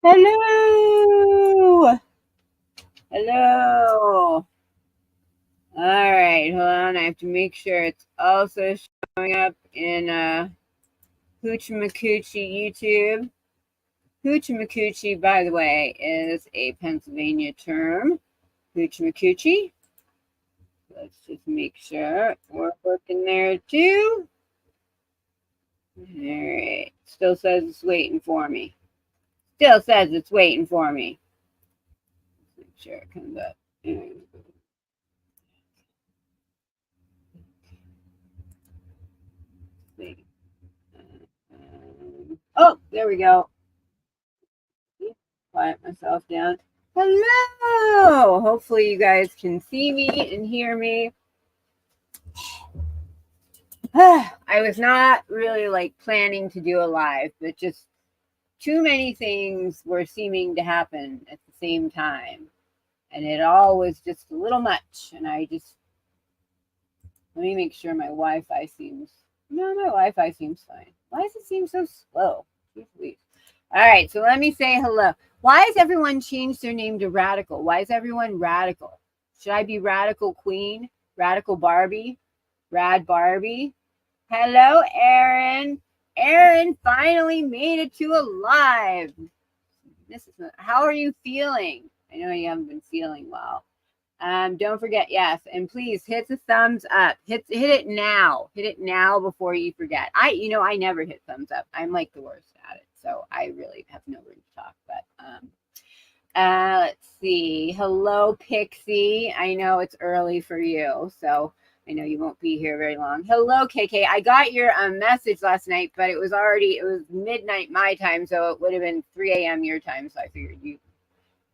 Hello. Hello. All right, hold on. I have to make sure it's also showing up in Hoochie YouTube. Hoochie, by the way, is a Pennsylvania term. Hoochie. Let's just make sure we're working there too. All right. Still says it's waiting for me. Let's make sure it comes up. Oh, there we go. Quiet myself down. Hello! Hopefully you guys can see me and hear me. I was not really like planning to do a live, but just too many things were seeming to happen at the same time. And it all was just a little much. And let me make sure my Wi-Fi seems, no, my Wi-Fi seems fine. Why does it seem so slow? Jeez. All right, so let me say hello. Why has everyone changed their name to Radical? Why is everyone Radical? Should I be Radical Queen? Radical Barbie? Rad Barbie? Hello, Erin. Erin finally made it to a live. How are you feeling? I know you haven't been feeling well. Don't forget, yes, and please hit the thumbs up. Hit it now. Hit it now before you forget. I never hit thumbs up. I'm like the worst at it, so I really have no room to talk. But let's see. Hello, Pixie. I know it's early for you, so I know you won't be here very long. Hello, KK. I got your message last night, but it was midnight my time, so it would have been 3 a.m. your time. So I figured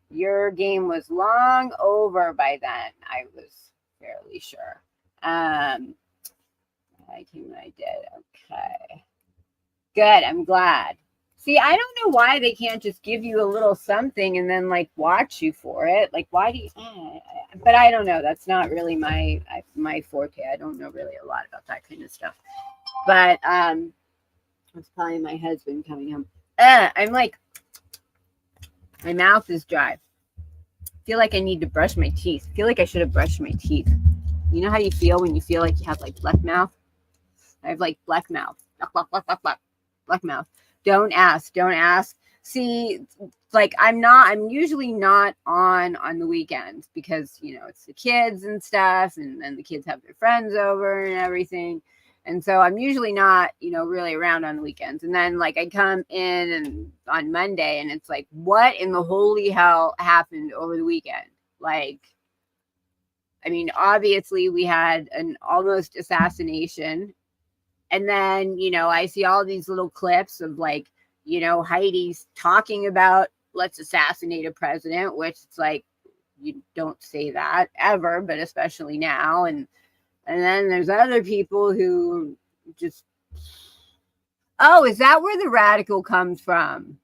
your game was long over by then. I was fairly sure. I did. Okay. Good. I'm glad. See, I don't know why they can't just give you a little something and then like watch you for it. Like, why do you? But I don't know. That's not really my forte. I don't know really a lot about that kind of stuff. But it's probably my husband coming home. I'm like, my mouth is dry. I feel like I need to brush my teeth. I feel like I should have brushed my teeth. You know how you feel when you feel like you have like black mouth? I have like black mouth. Black mouth. Don't ask. See, like I'm usually not on the weekends because, it's the kids and stuff, and then the kids have their friends over and everything. And so I'm usually not, really around on the weekends. And then like I come in and on Monday and it's like, what in the holy hell happened over the weekend? Like, I mean, obviously we had an almost assassination. And then, I see all these little clips of like, Heidi's talking about let's assassinate a president, which it's like, you don't say that ever, but especially now. And then there's other people who just, oh, is that where the radical comes from?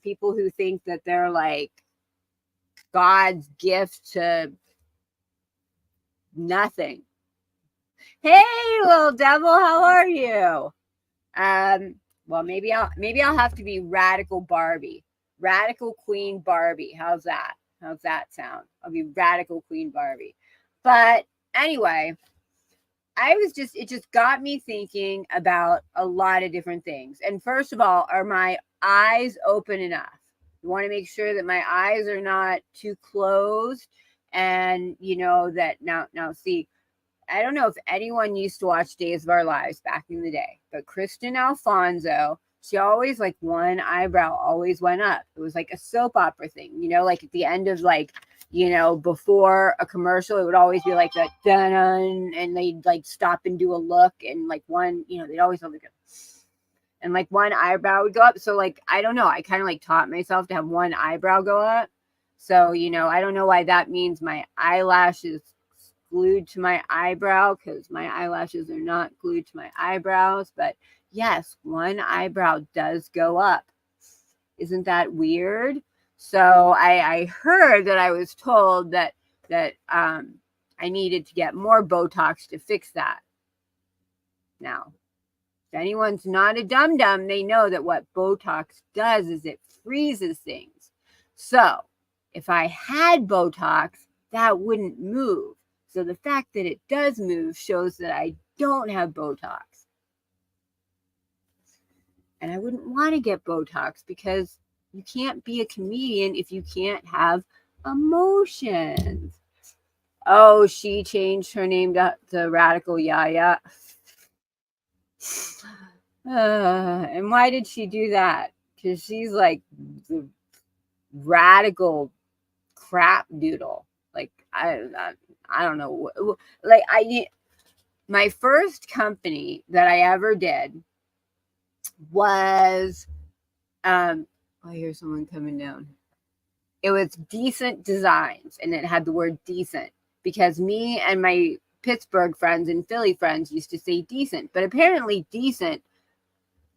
People who think that they're like God's gift to nothing. Hey, little devil, how are you? Well, maybe I'll have to be Radical Barbie. Radical Queen Barbie. How's that sound? I'll be Radical Queen Barbie. But anyway, it just got me thinking about a lot of different things. And first of all, are my eyes open enough? You want to make sure that my eyes are not too closed. And that now see, I don't know if anyone used to watch Days of Our Lives back in the day, but Kristen Alfonso, she always like one eyebrow always went up. It was like a soap opera thing, like at the end of like, before a commercial, it would always be like that dun, and they'd like stop and do a look, and like one, they'd always have like and like one eyebrow would go up. So like, I don't know, I kind of like taught myself to have one eyebrow go up. So, I don't know why that means my eyelashes glued to my eyebrow, because my eyelashes are not glued to my eyebrows. But yes, one eyebrow does go up. Isn't that weird? So I heard that I was told that I needed to get more Botox to fix that. Now, If anyone's not a dum-dum, they know that what Botox does is it freezes things. So if I had Botox, that wouldn't move. So the fact that it does move shows that I don't have Botox. And I wouldn't want to get Botox because you can't be a comedian if you can't have emotions. Oh, she changed her name to Radical Yaya. And why did she do that? Because she's like the radical crap doodle. Like I don't know. Like my first company that I ever did was I hear someone coming down. It was Decent Designs, and it had the word decent because me and my Pittsburgh friends and Philly friends used to say decent, but apparently decent,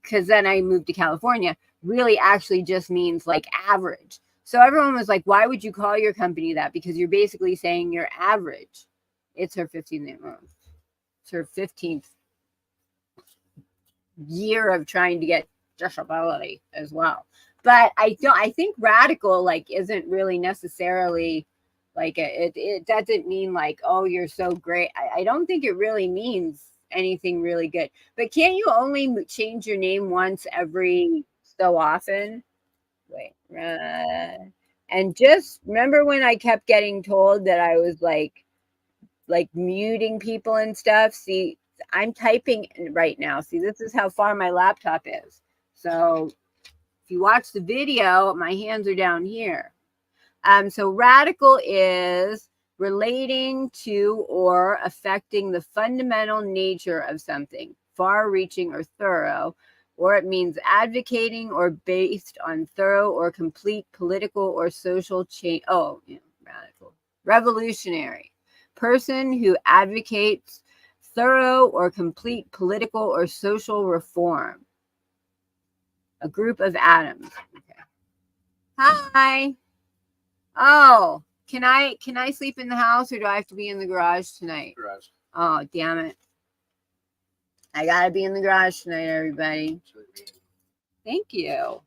because then I moved to California, really actually just means like average. So everyone was like, why would you call your company that? Because you're basically saying you're average. It's her 15th It's her 15th year of trying to get disability as well. But I think radical like isn't really necessarily like it doesn't mean like, oh, you're so great. I don't think it really means anything really good. But can't you only change your name once every so often? Wait, and just remember when I kept getting told that I was like muting people and stuff. See, I'm typing right now. See, this is how far my laptop is. So if you watch the video, my hands are down here. So radical is relating to or affecting the fundamental nature of something, far-reaching or thorough, or it means advocating or based on thorough or complete political or social change. Oh, yeah, radical. Revolutionary. Person who advocates thorough or complete political or social reform. A group of atoms. Okay. Hi. Oh, can I sleep in the house or do I have to be in the garage tonight? Garage. Oh, damn it. I gotta be in the garage tonight, everybody. Thank you.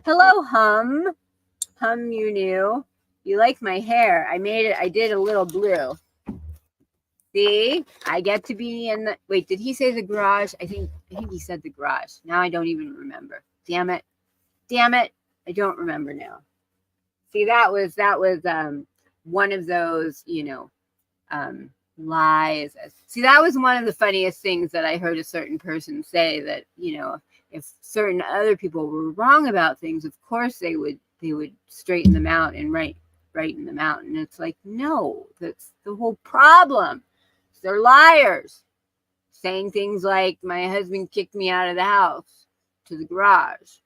Hello, Hum. Hum, you knew. You like my hair. I did a little blue. See, I get to be in the, wait, did he say the garage? I think he said the garage. Now I don't even remember. Damn it. I don't remember now. See, that was one of those, lies. See, that was one of the funniest things that I heard a certain person say, that, if certain other people were wrong about things, of course they would straighten them out and righten them out. And it's like, no, that's the whole problem. They're liars, saying things like, my husband kicked me out of the house to the garage.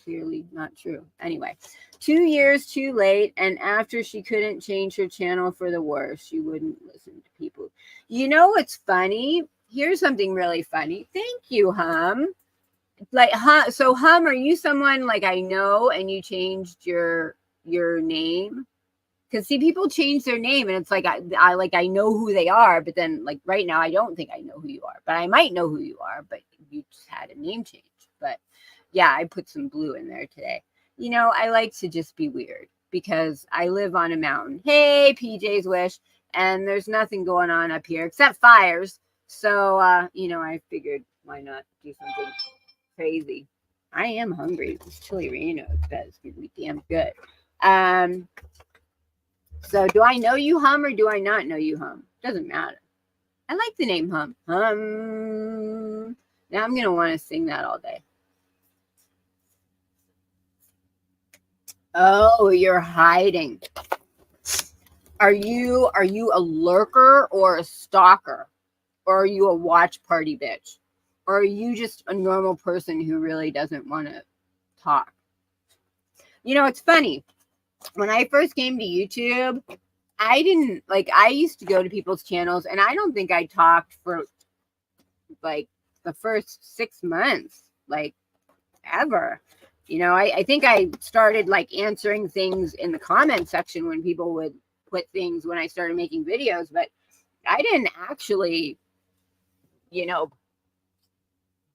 Clearly not true. Anyway, 2 years too late, and after she couldn't change her channel for the worse, she wouldn't listen to people. You know what's funny? Here's something really funny. Thank you, Hum. Like, so Hum, are you someone like I know and you changed your name? Because see, people change their name and it's like I know who they are, but then like right now I don't think I know who you are, but I might know who you are, but you just had a name change. But yeah, I put some blue in there today. I like to just be weird because I live on a mountain. Hey, PJ's Wish, and there's nothing going on up here except fires. So I figured why not do something crazy. I am hungry. This chili reno is gonna be damn good. So do I know you, Hum, or do I not know you, Hum? Doesn't matter. I like the name Hum. Hum. Now I'm going to want to sing that all day. Oh, you're hiding. Are you a lurker or a stalker? Or are you a watch party bitch? Or are you just a normal person who really doesn't want to talk? It's funny. When I first came to YouTube, I used to go to people's channels and I don't think I talked for like the first 6 months, like ever. I think I started like answering things in the comment section when people would put things when I started making videos, but I didn't actually you know,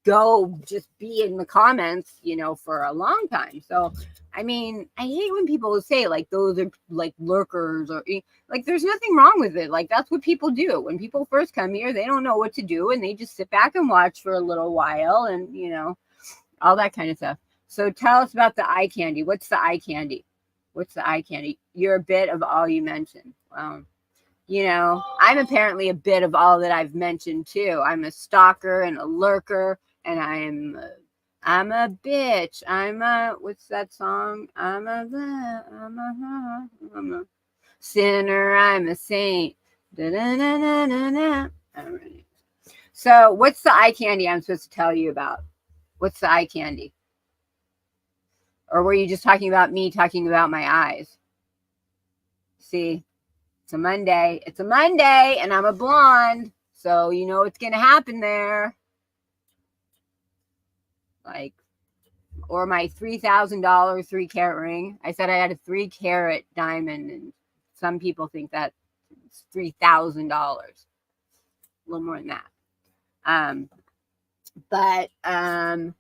go just be in the comments, you know, for a long time. So, I mean, I hate when people say like those are like lurkers or like there's nothing wrong with it. Like that's what people do. When people first come here, they don't know what to do and they just sit back and watch for a little while and, you know, all that kind of stuff. So tell us about the eye candy. What's the eye candy? What's the eye candy? You're a bit of all you mentioned. You know, I'm apparently a bit of all that I've mentioned too. I'm a stalker and a lurker, and I'm a bitch. I'm a, what's that song? I'm a sinner. I'm a saint. Da-da-da-da-da-da. All right. So what's the eye candy I'm supposed to tell you about? What's the eye candy? Or were you just talking about me talking about my eyes? See, it's a Monday. It's a Monday, and I'm a blonde. So you know what's going to happen there. Like, or my $3,000 3-carat ring. I said I had a 3-carat diamond, and some people think that it's $3,000. A little more than that. But I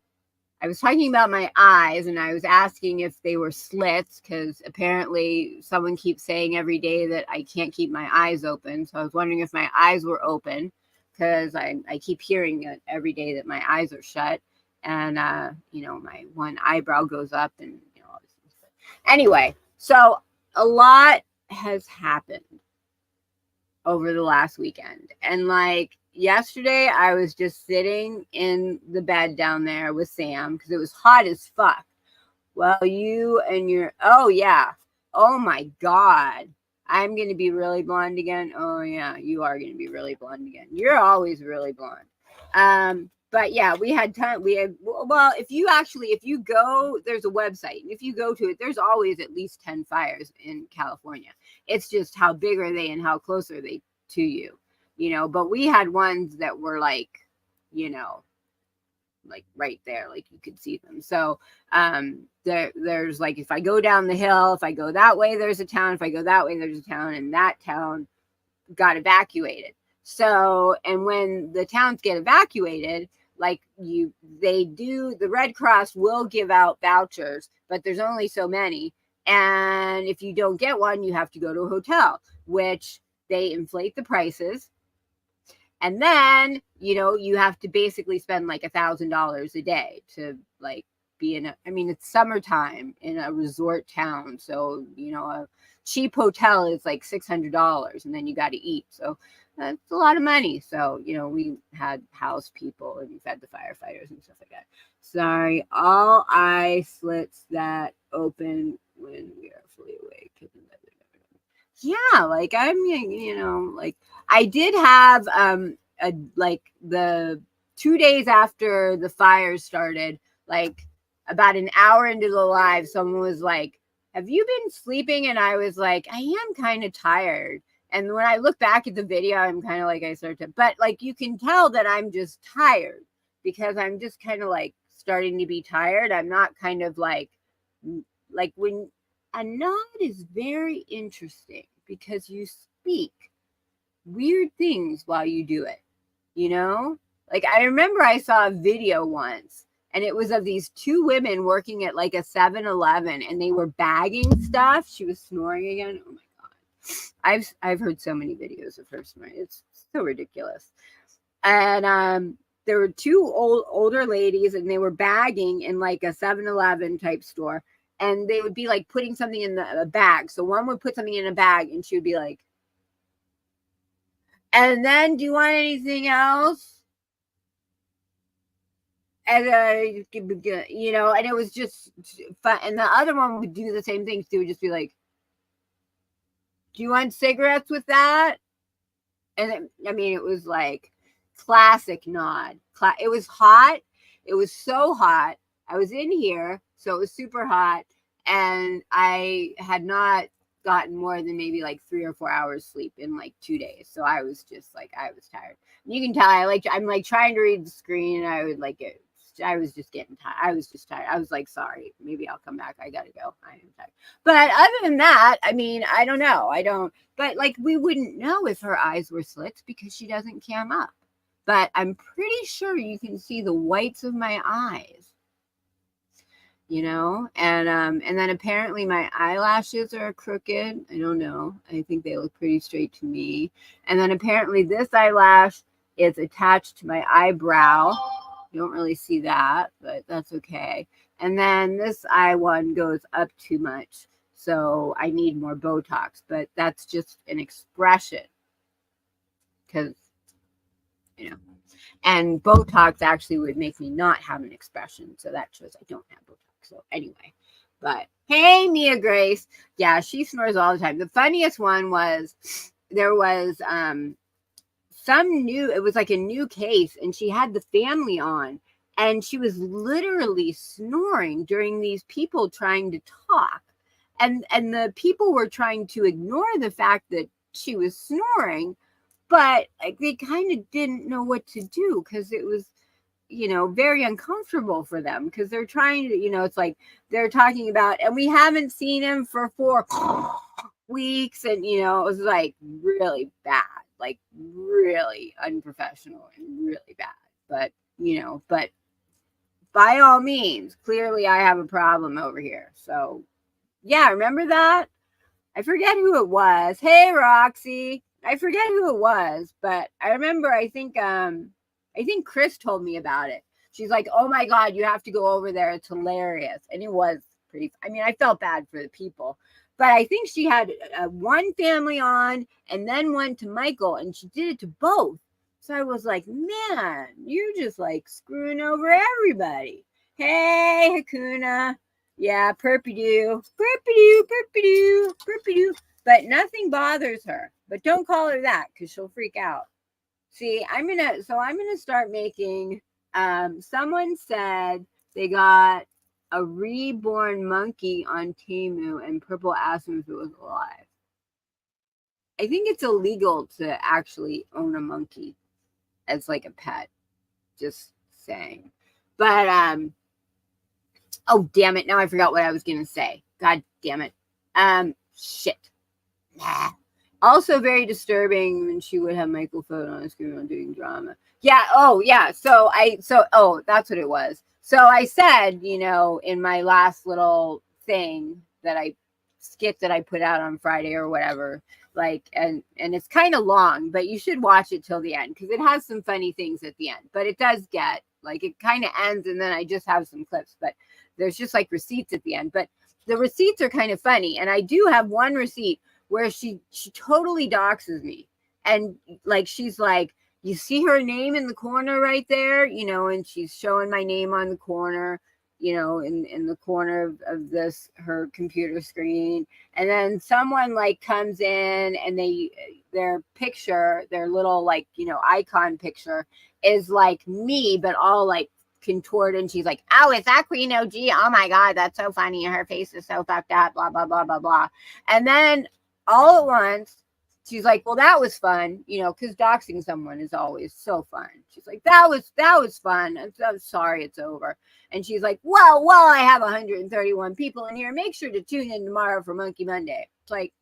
was talking about my eyes, and I was asking if they were slits, because apparently someone keeps saying every day that I can't keep my eyes open. So I was wondering if my eyes were open, because I keep hearing it every day that my eyes are shut. And, you know, my one eyebrow goes up and, you know, all this stuff. Anyway, so a lot has happened over the last weekend. And like yesterday, I was just sitting in the bed down there with Sam because it was hot as fuck. Well, you and your, oh yeah. Oh my God. I'm going to be really blonde again. Oh yeah, you are going to be really blonde again. You're always really blonde. But yeah, we had time. We had, well, if you go, there's a website. And if you go to it, there's always at least 10 fires in California. It's just how big are they and how close are they to you, you know? But we had ones that were like, you know, like right there, like you could see them. So there's like, if I go down the hill, if I go that way, there's a town. If I go that way, there's a town, and that town got evacuated. So, and when the towns get evacuated, like the Red Cross will give out vouchers, but there's only so many. And if you don't get one, you have to go to a hotel, which they inflate the prices. And then, you know, you have to basically spend like $1,000 a day to like be in it's summertime in a resort town. So, you know, a cheap hotel is like $600 and then you got to eat. So that's a lot of money. So, you know, we had house people and we fed the firefighters and stuff like that. Sorry, all eye slits that open when we are fully awake. Yeah, like I'm, you know, like I did have the 2 days after the fires started, like about an hour into the live, someone was like, have you been sleeping? And I was like, I am kind of tired. And when I look back at the video, I'm kind of like, I started to, but like, you can tell that I'm just tired because I'm just kind of like starting to be tired. I'm not kind of like when a nod is very interesting because you speak weird things while you do it, you know? Like I remember I saw a video once and it was of these 2 women working at like a 7-Eleven and they were bagging stuff. She was snoring again. Oh my God. I've heard so many videos of her snoring. It's so ridiculous. And there were 2 older ladies and they were bagging in like a 7-Eleven type store. And they would be like putting something in the bag. So one would put something in a bag and she would be like, and then do you want anything else? And, you know, and it was just fun. And the other one would do the same thing. She would just be like, do you want cigarettes with that? And it was like classic nod. It was hot. It was so hot. I was in here, so it was super hot. And I had not gotten more than maybe like 3 or 4 hours sleep in like 2 days. So I was just like, I was tired. And you can tell I'm like trying to read the screen and I would like it. I was just getting tired. I was just tired. I was like, sorry, maybe I'll come back. I got to go. I am tired. But other than that, I mean, I don't know. But like, we wouldn't know if her eyes were slits because she doesn't cam up. but I'm pretty sure you can see the whites of my eyes, you know, and then apparently my eyelashes are crooked. I don't know. I think they look pretty straight to me. And then apparently this eyelash is attached to my eyebrow. You don't really see that, but that's okay. And then this eye one goes up too much, so I need more Botox, but that's just an expression because, you know, and Botox actually would make me not have an expression, so that shows I don't have Botox. So anyway, but hey, Mia Grace, yeah, she snores all the time. The funniest one was there was it was like a new case, and she had the family on, and she was literally snoring during these people trying to talk, and the people were trying to ignore the fact that she was snoring, but like they kind of didn't know what to do because it was, you know, very uncomfortable for them because they're trying to, you know, it's like they're talking about, and we haven't seen him for 4 weeks, and you know, it was like really bad, like really unprofessional and really bad. But you know, but by all means, clearly I have a problem over here. So yeah, remember that? I forget who it was. Hey, Roxy. I forget who it was, but I remember, I think Chris told me about it. She's like, oh my God, you have to go over there. It's hilarious. And it was pretty, I mean, I felt bad for the people, but I think she had one family on and then one to Michael, and she did it to both. So I was like, man, you're just like screwing over everybody. Hey, Hakuna. Yeah, perpy-doo, perpy-doo, perpy-doo, perpy-doo. But nothing bothers her. But don't call her that because she'll freak out. See, I'm gonna start making, someone said they got a reborn monkey on Temu, and Purple asked him if it was alive. I think it's illegal to actually own a monkey as like a pet. Just saying. But oh damn it, now I forgot what I was gonna say. God damn it. Shit. Nah. Also very disturbing when she would have Michael Foden on the screen while doing drama. Yeah, oh yeah. So that's what it was. So I said, you know, in my last little thing that I skit that I put out on Friday or whatever, like, and it's kind of long, but you should watch it till the end because it has some funny things at the end. But it does get like, it kind of ends and then I just have some clips, but there's just like receipts at the end. But the receipts are kind of funny, and I do have one receipt where she totally doxes me, and like she's like, you see her name in the corner right there, you know, and she's showing my name on the corner, you know, in the corner of this her computer screen, and then someone like comes in and their picture, their little like, you know, icon picture is like me but all like contorted, and she's like, oh, is that Queen OG? Oh my God, that's so funny, her face is so fucked up, blah blah blah blah blah. And then all at once, she's like, well, that was fun, you know, because doxing someone is always so fun. She's like, that was fun. I'm sorry it's over. And she's like, well, I have 131 people in here. Make sure to tune in tomorrow for Monkey Monday. It's like,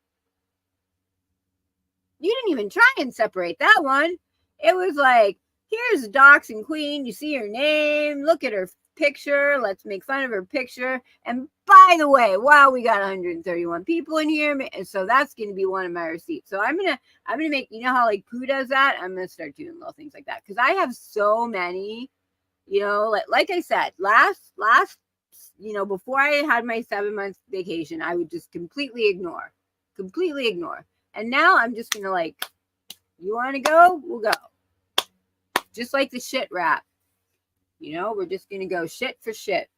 you didn't even try and separate that one. It was like, here's doxing queen. You see her name. Look at her picture. Let's make fun of her picture. And by the way, wow, we got 131 people in here, and so that's going to be one of my receipts. So I'm gonna make, you know how like Pooh does that? I'm gonna start doing little things like that because I have so many, you know, like I said, last, you know, before I had my 7-month vacation, I would just completely ignore, and now I'm just gonna like, you want to go? We'll go. Just like the shit rap. You know, we're just going to go shit for shit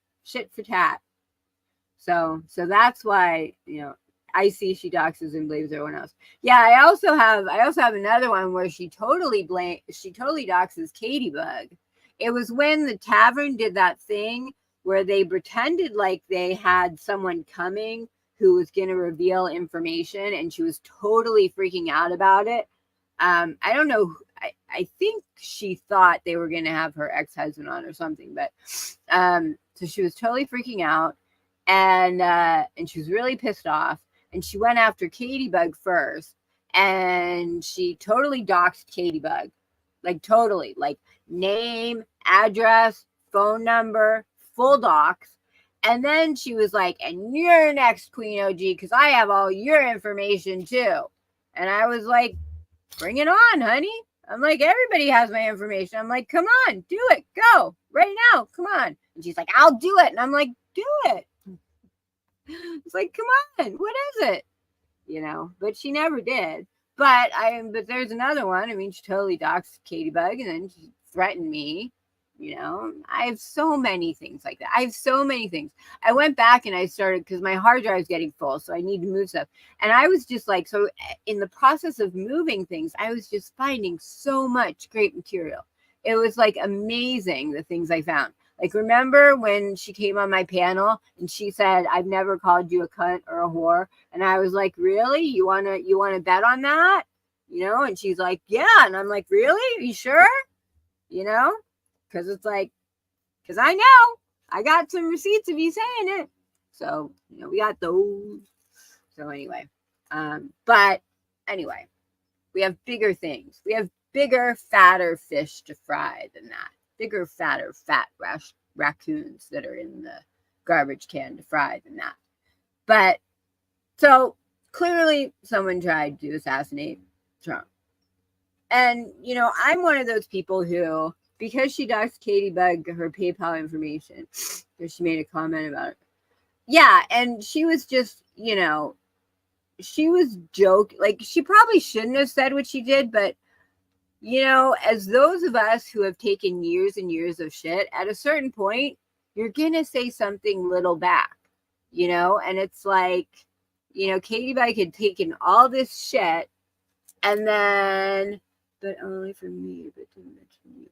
for tat. So that's why, you know, I see she doxes and blames everyone else. Yeah, I also have another one where she totally doxes Katybug. It was when the tavern did that thing where they pretended like they had someone coming who was going to reveal information, and she was totally freaking out about it. I don't know. I think she thought they were going to have her ex-husband on or something, but so she was totally freaking out, and she was really pissed off, and she went after Katybug first, and she totally doxed Katybug. like totally, like name, address, phone number, full docs. And then she was like, and you're next, Queen OG, because I have all your information too. And I was like, bring it on, honey. I'm like, everybody has my information. I'm like, come on, do it. Go right now. Come on. And she's like, I'll do it. And I'm like, do it. It's like, come on, what is it? You know, but she never did. But there's another one. I mean, she totally doxed Katie Bug, and then she threatened me. You know, I have so many things like that. I have so many things. I went back and I started, because my hard drive is getting full, so I need to move stuff. And I was just like, so in the process of moving things, I was just finding so much great material. It was like amazing, the things I found. Like, remember when she came on my panel and she said, I've never called you a cunt or a whore. And I was like, really? You wanna bet on that? You know? And she's like, yeah. And I'm like, really? Are you sure? You know? Because it's like, because I know I got some receipts of you saying it. So, you know, we got those. So anyway, but anyway, we have bigger things. We have bigger, fatter fish to fry than that. Bigger, fatter, fat raccoons that are in the garbage can to fry than that. But so clearly someone tried to assassinate Trump. And, you know, I'm one of those people who, because she doxed Katie Bug her PayPal information, because she made a comment about it. Yeah, and she was just, you know, she was joking. Like, she probably shouldn't have said what she did, but, you know, as those of us who have taken years and years of shit, at a certain point, you're going to say something little back, you know? And it's like, you know, Katie Bug had taken all this shit, and then, but only for me, but didn't mention you.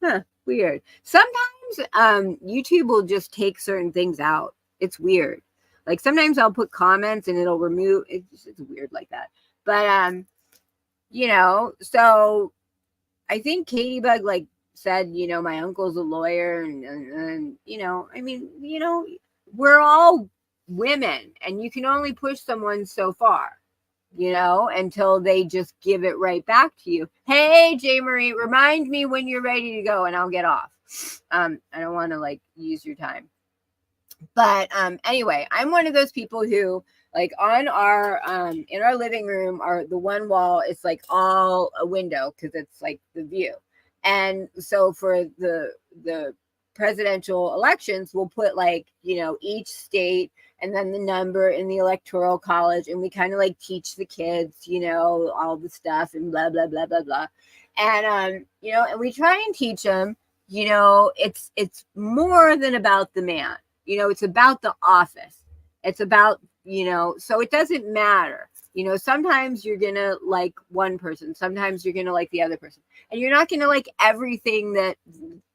Huh, weird. Sometimes YouTube will just take certain things out. It's weird. Like, sometimes I'll put comments and it'll remove. It's weird like that. But you know, so I think Katie Bug like said, you know, my uncle's a lawyer, and you know, I mean, you know, we're all women, and you can only push someone so far, you know, until they just give it right back to you. Hey, J. Marie, remind me when you're ready to go and I'll get off. I don't want to like use your time. But anyway, I'm one of those people who, like, on our in our living room, the one wall is like all a window because it's like the view. And so for the presidential elections, we'll put like, you know, each state and then the number in the electoral college, and we kind of like teach the kids, you know, all the stuff and blah blah blah blah blah. And you know, and we try and teach them, you know, it's more than about the man. You know, it's about the office. It's about, you know, so it doesn't matter. You know, sometimes you're going to like one person. Sometimes you're going to like the other person. And you're not going to like everything that,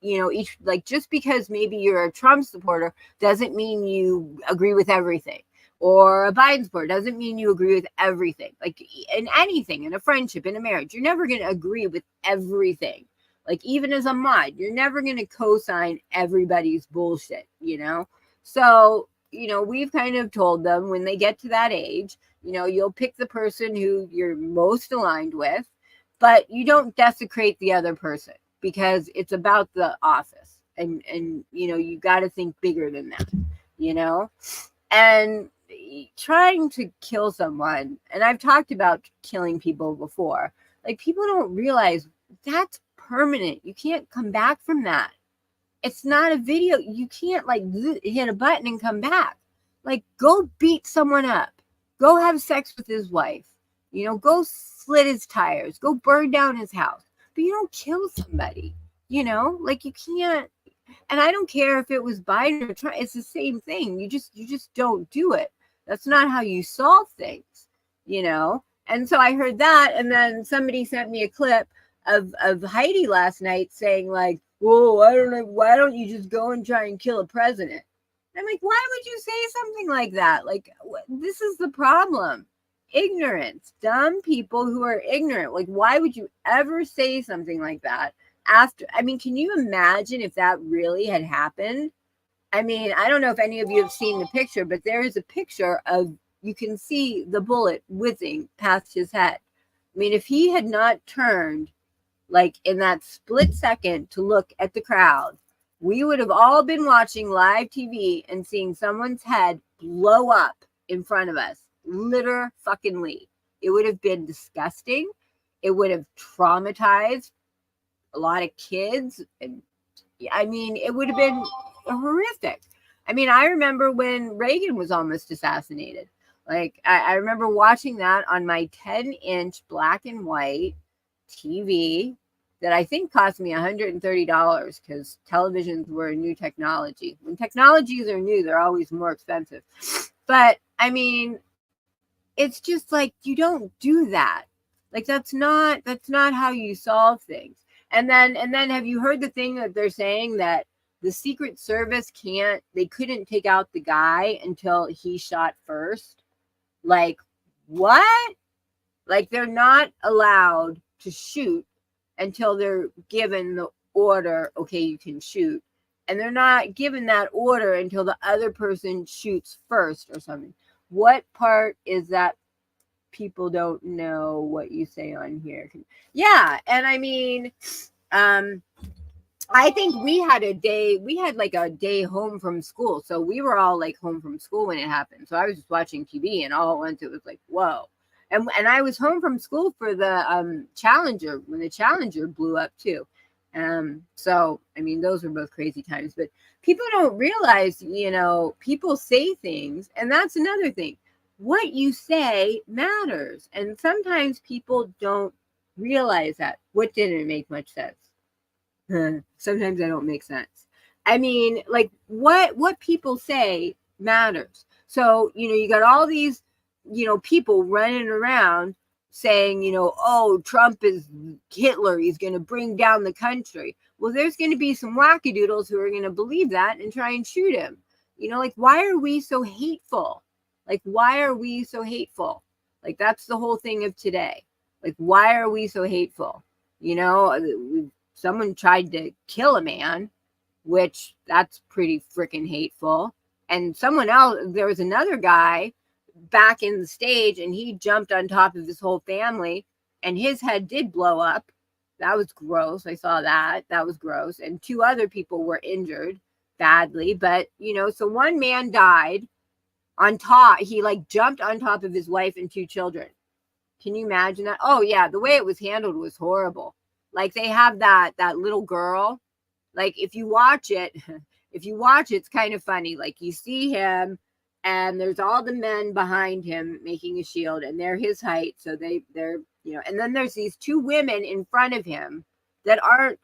you know, each, like, just because maybe you're a Trump supporter doesn't mean you agree with everything. Or a Biden supporter doesn't mean you agree with everything. Like, in anything, in a friendship, in a marriage, you're never going to agree with everything. Like, even as a mod, you're never going to co-sign everybody's bullshit, you know? So, you know, we've kind of told them when they get to that age, you know, you'll pick the person who you're most aligned with, but you don't desecrate the other person because it's about the office. And you know, you got to think bigger than that, you know? And trying to kill someone, and I've talked about killing people before, like, people don't realize that's permanent. You can't come back from that. It's not a video. You can't like hit a button and come back. Like, go beat someone up. Go have sex with his wife. You know, go slit his tires. Go burn down his house. But you don't kill somebody. You know, like, you can't. And I don't care if it was Biden or Trump. It's the same thing. You just don't do it. That's not how you solve things. You know. And so I heard that, and then somebody sent me a clip of Heidi last night saying like, "Whoa, I don't know. Why don't you just go and try and kill a president?" I'm like, why would you say something like that? Like, this is the problem. Ignorance. Dumb people who are ignorant. Like, why would you ever say something like that after? I mean, can you imagine if that really had happened? I mean, I don't know if any of you have seen the picture, but there is a picture of, you can see the bullet whizzing past his head. I mean, if he had not turned like in that split second to look at the crowd, we would have all been watching live TV and seeing someone's head blow up in front of us. Literally. It would have been disgusting. It would have traumatized a lot of kids. And I mean, it would have been horrific. I mean, I remember when Reagan was almost assassinated. Like, I remember watching that on my 10-inch black and white TV that I think cost me $130 because televisions were a new technology. When technologies are new, they're always more expensive. But I mean, it's just like, you don't do that. Like, that's not how you solve things. And then have you heard the thing that they're saying that the Secret Service they couldn't take out the guy until he shot first? Like, what? Like, they're not allowed to shoot until they're given the order, okay, you can shoot. And they're not given that order until the other person shoots first or something. What part is that people don't know what you say on here? Yeah, and I mean, I think we had like a day home from school. So we were all like home from school when it happened. So I was just watching TV and all at once it was like, whoa. And I was home from school for the Challenger, when the Challenger blew up too. So, I mean, those were both crazy times. But people don't realize, you know, people say things. And that's another thing. What you say matters. And sometimes people don't realize that. What didn't make much sense? Sometimes I don't make sense. I mean, like, what people say matters. So, you know, you got all these, you know, people running around saying, you know, oh, Trump is Hitler, he's going to bring down the country. Well, there's going to be some wackadoodles who are going to believe that and try and shoot him. You know, like, why are we so hateful? Like, why are we so hateful? Like, that's the whole thing of today. Like, why are we so hateful? You know, someone tried to kill a man, which that's pretty freaking hateful. And someone else, there was another guy back in the stage and he jumped on top of his whole family and his head did blow up. That was gross. I saw that. That was gross. And 2 other people were injured badly. But, you know, so one man died on top. He like jumped on top of his wife and 2 children. Can you imagine that? Oh yeah. The way it was handled was horrible. Like, they have that little girl. Like, if you watch it, it's kind of funny. Like, you see him and there's all the men behind him making a shield and they're his height. So they're, you know, and then there's these 2 women in front of him that aren't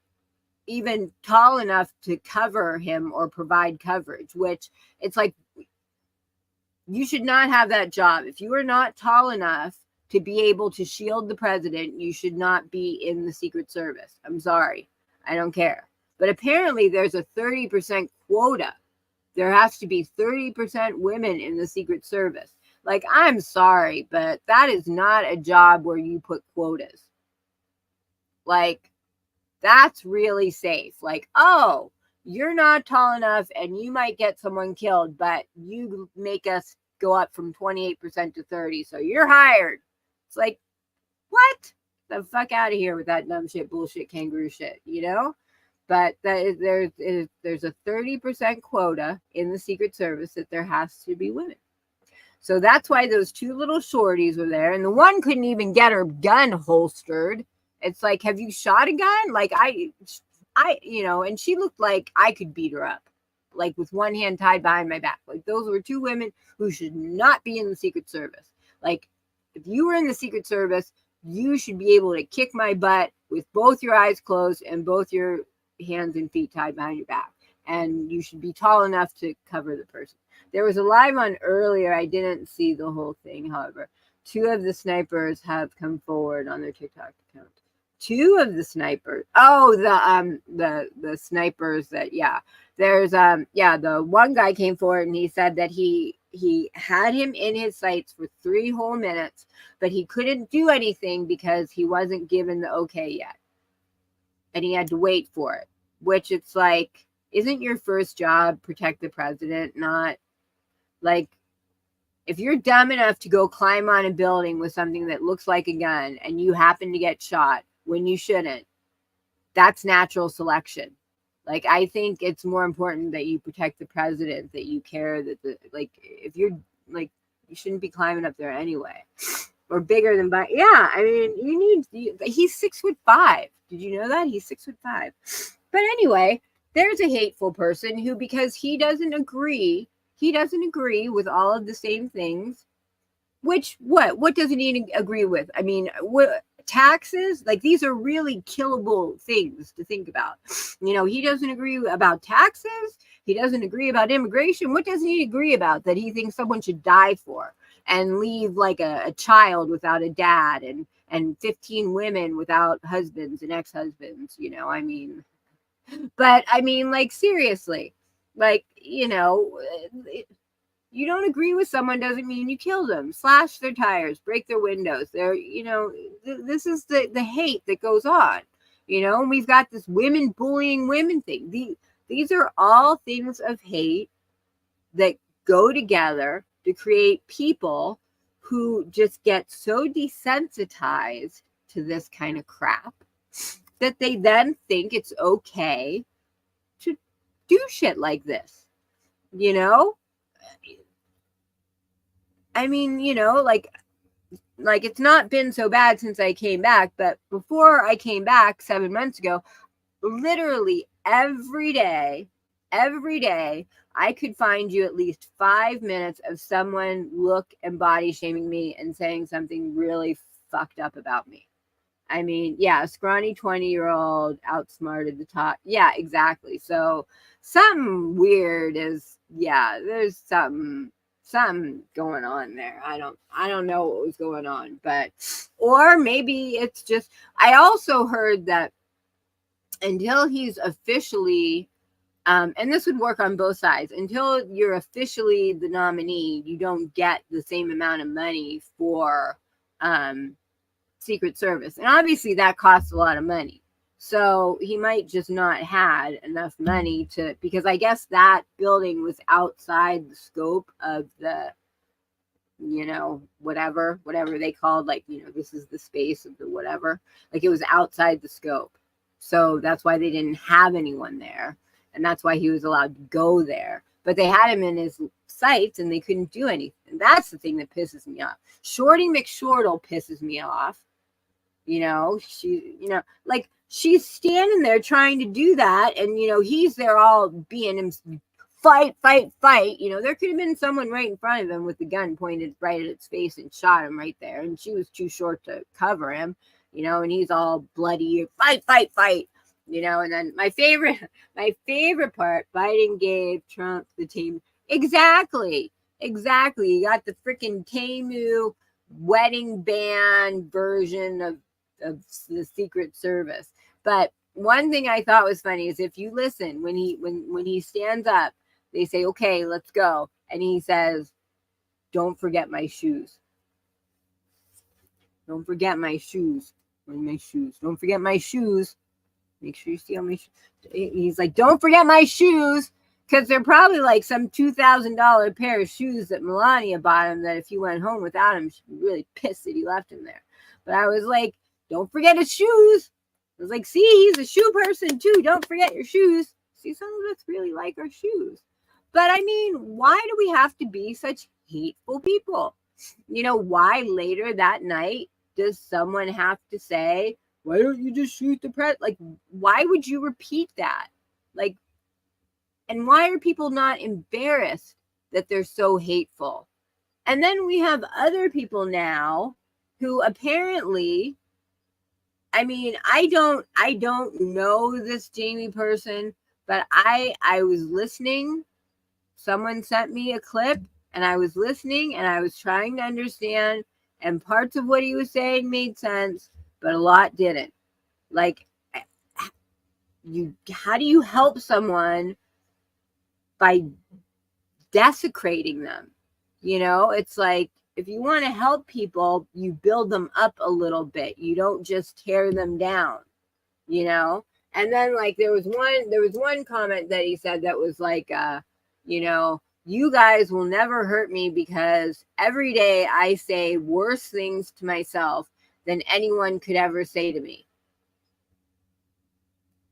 even tall enough to cover him or provide coverage, which it's like, you should not have that job. If you are not tall enough to be able to shield the president, you should not be in the Secret Service. I'm sorry. I don't care. But apparently there's a 30% quota. There has to be 30% women in the Secret Service. Like, I'm sorry, but that is not a job where you put quotas. Like, that's really safe. Like, oh, you're not tall enough and you might get someone killed, but you make us go up from 28% to 30%. So you're hired. It's like, what? The fuck out of here with that dumb shit, bullshit, kangaroo shit, you know? But there's a 30% quota in the Secret Service that there has to be women. So that's why those 2 little shorties were there. And the one couldn't even get her gun holstered. It's like, have you shot a gun? Like, I, you know, and she looked like I could beat her up. Like, with one hand tied behind my back. Like, those were 2 women who should not be in the Secret Service. Like, if you were in the Secret Service, you should be able to kick my butt with both your eyes closed and both your hands and feet tied behind your back. And you should be tall enough to cover the person. There was a live on earlier. I didn't see the whole thing, however. 2 of the snipers have come forward on their TikTok account. 2 of the snipers. Oh, the snipers that, yeah. There's the one guy came forward and he said that he had him in his sights for 3 whole minutes, but he couldn't do anything because he wasn't given the okay yet. And he had to wait for it, which it's like, isn't your first job protect the president? Not like, if you're dumb enough to go climb on a building with something that looks like a gun and you happen to get shot when you shouldn't, that's natural selection. Like, I think it's more important that you protect the president, that you care that like, if you're like, you shouldn't be climbing up there anyway. Or bigger than, yeah, I mean, he's 6'5". Did you know that? He's 6'5". But anyway, there's a hateful person who, because he doesn't agree with all of the same things, which, what doesn't he agree with? I mean, what, taxes? Like, these are really killable things to think about. You know, he doesn't agree about taxes. He doesn't agree about immigration. What doesn't he agree about that he thinks someone should die for and leave like a child without a dad, and 15 women without husbands and ex-husbands, you know? I mean, but I mean, like, seriously, like, you know, you don't agree with someone doesn't mean you kill them, slash their tires, break their windows. They're, you know, this is the hate that goes on, you know, and we've got this women bullying women thing. These are all things of hate that go together to create people who just get so desensitized to this kind of crap that they then think it's okay to do shit like this, you know? I mean, you know, like it's not been so bad since I came back, but before I came back 7 months ago, literally every day, I could find you at least 5 minutes of someone look and body shaming me and saying something really fucked up about me. I mean, yeah, a scrawny 20-year-old outsmarted the top. Yeah, exactly. So something weird is, yeah, there's something going on there. I don't know what was going on, but, or maybe it's just, I also heard that until he's officially, and this would work on both sides, until you're officially the nominee, you don't get the same amount of money for Secret Service. And obviously that costs a lot of money. So he might just not had enough money to, because I guess that building was outside the scope of the, you know, whatever they called, like, you know, this is the space of the whatever, like it was outside the scope. So that's why they didn't have anyone there. And that's why he was allowed to go there. But they had him in his sights and they couldn't do anything. That's the thing that pisses me off. Shorty McShortle pisses me off. You know, like, she's standing there trying to do that, and, you know, he's there all being him, fight. You know, there could have been someone right in front of him with the gun pointed right at its face and shot him right there, and she was too short to cover him, you know, and he's all bloody, fight, you know. And then my favorite part, Biden gave Trump the team. Exactly. You got the freaking Temu wedding band version of the Secret Service. But one thing I thought was funny is, if you listen, when he stands up, they say, okay, let's go. And he says, don't forget my shoes. Don't forget my shoes. Don't forget my shoes. Make sure you see how many he's like, don't forget my shoes. Because they're probably like some $2,000 pair of shoes that Melania bought him, that if he went home without him, she'd be really pissed that he left him there. But I was like, don't forget his shoes. I was like, see, he's a shoe person too. Don't forget your shoes. See, some of us really like our shoes. But I mean, why do we have to be such hateful people? You know, why later that night does someone have to say, why don't you just shoot the press? Like, why would you repeat that? Like, and why are people not embarrassed that they're so hateful? And then we have other people now who apparently, I mean, I don't know this Jamie person, but I was listening. Someone sent me a clip and I was listening and I was trying to understand, and parts of what he was saying made sense, but a lot didn't. Like, how do you help someone by desecrating them? You know, it's like, if you want to help people, you build them up a little bit. You don't just tear them down, you know? And then, like, there was one comment that he said that was like, you know, you guys will never hurt me because every day I say worse things to myself than anyone could ever say to me.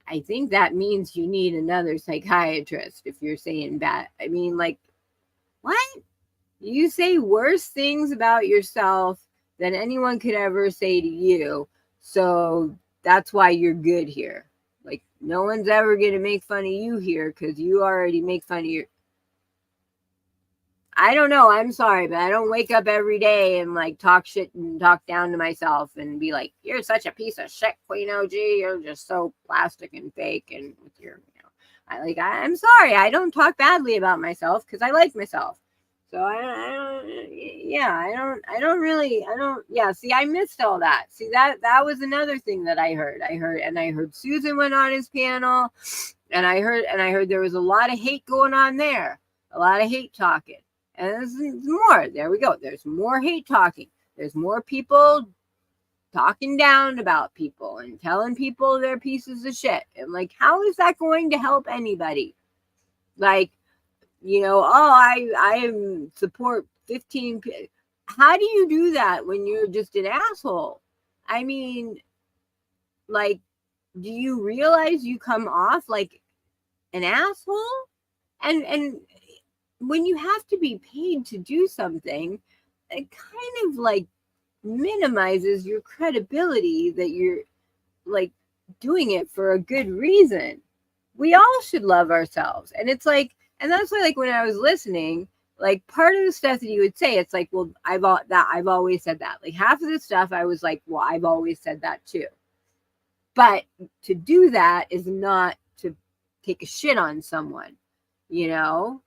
I think that means you need another psychiatrist if you're saying bad. I mean, like, what? You say worse things about yourself than anyone could ever say to you. So that's why you're good here. Like, no one's ever going to make fun of you here because you already make fun of your. I don't know. I'm sorry, but I don't wake up every day and like talk shit and talk down to myself and be like, you're such a piece of shit, Queen OG. You're just so plastic and fake. And with your, I'm sorry. I don't talk badly about myself because I like myself. So see, I missed all that. See, that was another thing that I heard. I heard Susan went on his panel, and I heard there was a lot of hate going on there, a lot of hate talking. And there's more. There we go. There's more hate talking. There's more people talking down about people and telling people they're pieces of shit. And like, how is that going to help anybody? Like, I support 15. How do you do that when you're just an asshole? I mean, like, do you realize you come off like an asshole? And when you have to be paid to do something, it kind of like minimizes your credibility that you're like doing it for a good reason. We all should love ourselves. And it's like, and that's why, like, when I was listening, like, part of the stuff that you would say, it's like, well, I've always said that. Like, half of the stuff I was like, well, I've always said that too. But to do that is not to take a shit on someone,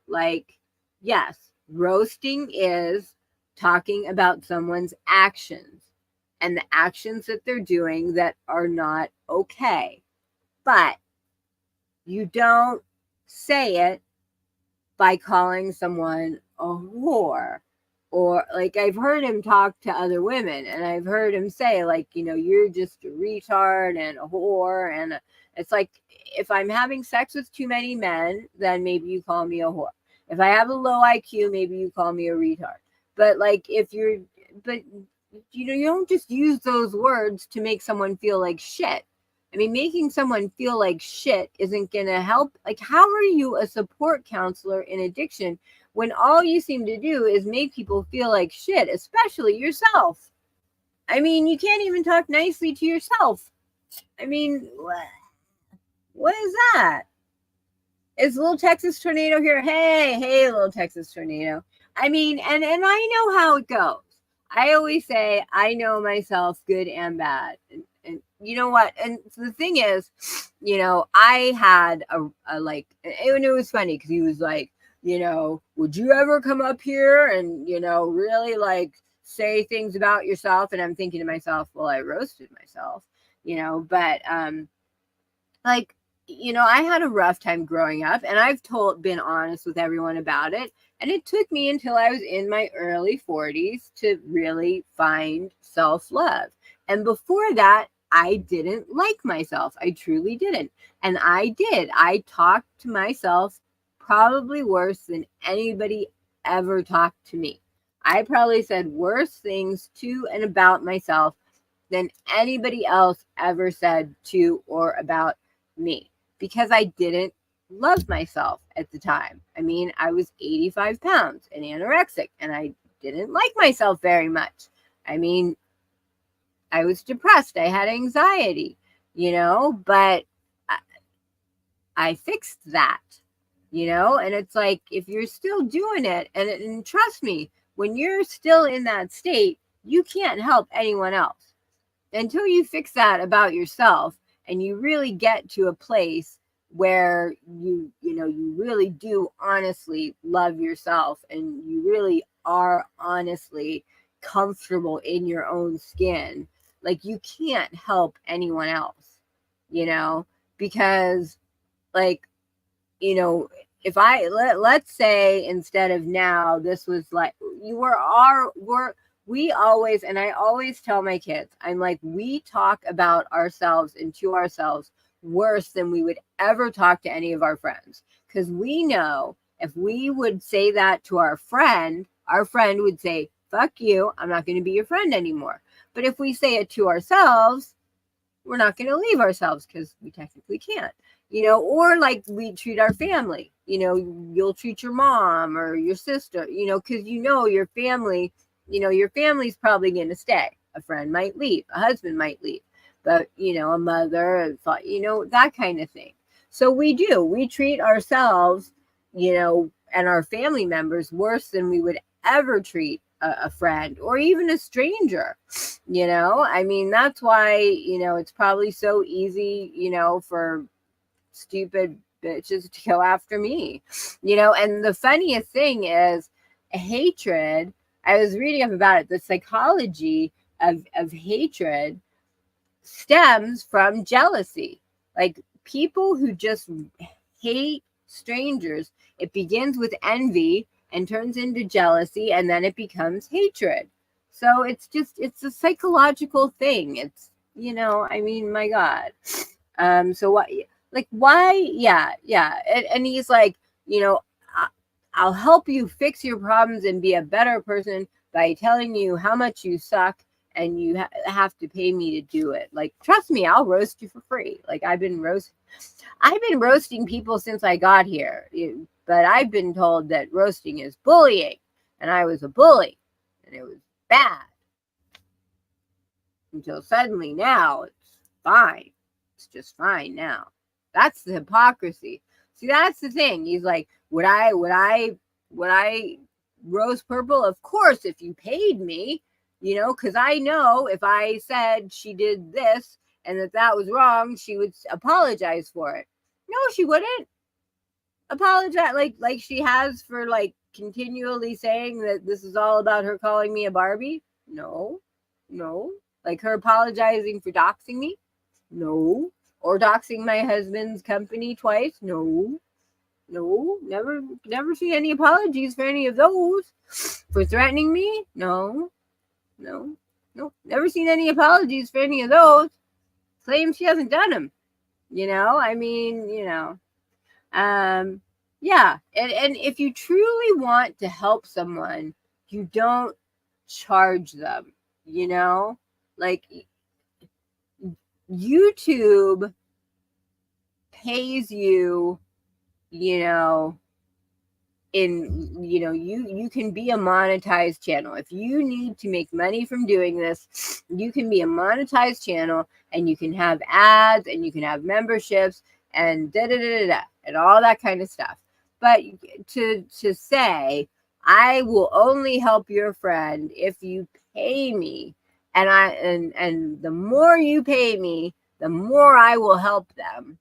like, yes, roasting is talking about someone's actions and the actions that they're doing that are not okay. But you don't say it by calling someone a whore. Or like, I've heard him talk to other women, and I've heard him say, like, you're just a retard and a whore. And it's like, if I'm having sex with too many men, then maybe you call me a whore. If I have a low IQ, maybe you call me a retard. But like, you don't just use those words to make someone feel like shit. I mean, making someone feel like shit isn't going to help. Like, how are you a support counselor in addiction when all you seem to do is make people feel like shit, especially yourself? I mean, you can't even talk nicely to yourself. I mean, what is that? Is Little Texas Tornado here? Hey, Little Texas Tornado. I mean, and I know how it goes. I always say, I know myself good and bad. And you know what? And the thing is, I had a like, and it was funny because he was like, would you ever come up here and, really like say things about yourself? And I'm thinking to myself, well, I roasted myself, but like, I had a rough time growing up, and I've been honest with everyone about it. And it took me until I was in my early 40s to really find self-love. And before that, I didn't like myself. I truly didn't. And I talked to myself probably worse than anybody ever talked to me. I probably said worse things to and about myself than anybody else ever said to or about me, because I didn't love myself at the time. I mean, I was 85 pounds and anorexic, and I didn't like myself very much. I mean, I was depressed. I had anxiety, but I fixed that, and it's like, if you're still doing it, and trust me, when you're still in that state, you can't help anyone else until you fix that about yourself. And you really get to a place where you really do honestly love yourself, and you really are honestly comfortable in your own skin. Like, you can't help anyone else, because like, if let's say instead of now, this was like, we always, and I always tell my kids, I'm like, we talk about ourselves and to ourselves worse than we would ever talk to any of our friends. Because we know if we would say that to our friend would say, fuck you, I'm not going to be your friend anymore. But if we say it to ourselves, we're not going to leave ourselves because we technically can't, you know, or like we treat our family, you know, you'll treat your mom or your sister, you know, because you know your family, you know, your family's probably going to stay. A friend might leave, a husband might leave, but, you know, a mother, you know, that kind of thing. So we treat ourselves, you know, and our family members worse than we would ever treat a friend or even a stranger, you know. I mean, that's why, you know, it's probably so easy, you know, for stupid bitches to go after me, you know. And the funniest thing is hatred. I was reading up about it. The psychology of hatred stems from jealousy. Like people who just hate strangers, it begins with envy and turns into jealousy, and then it becomes hatred. So it's a psychological thing. It's, you know, I mean, my God. So what, like, why? Yeah. And he's like, you know, I'll help you fix your problems and be a better person by telling you how much you suck, and you have to pay me to do it. Like, trust me, I'll roast you for free. Like, I've been roasting people since I got here, but I've been told that roasting is bullying, and I was a bully, and it was bad. Until suddenly now it's fine. It's just fine now. That's the hypocrisy. See, that's the thing. He's like, would I roast Purple? Of course, if you paid me, you know, because I know if I said she did this and that was wrong, she would apologize for it. No, she wouldn't apologize like she has for like continually saying that this is all about her calling me a Barbie. No. Like her apologizing for doxing me. No. Or doxing my husband's company twice. No, never seen any apologies for any of those. For threatening me. No, never seen any apologies for any of those. Claims she hasn't done them. You know, I mean, you know, yeah. And if you truly want to help someone, you don't charge them, you know, like YouTube pays you, you know, you can be a monetized channel. If you need to make money from doing this, you can be a monetized channel, and you can have ads, and you can have memberships, and and all that kind of stuff. But to say, I will only help your friend if you pay me, and the more you pay me, the more I will help them.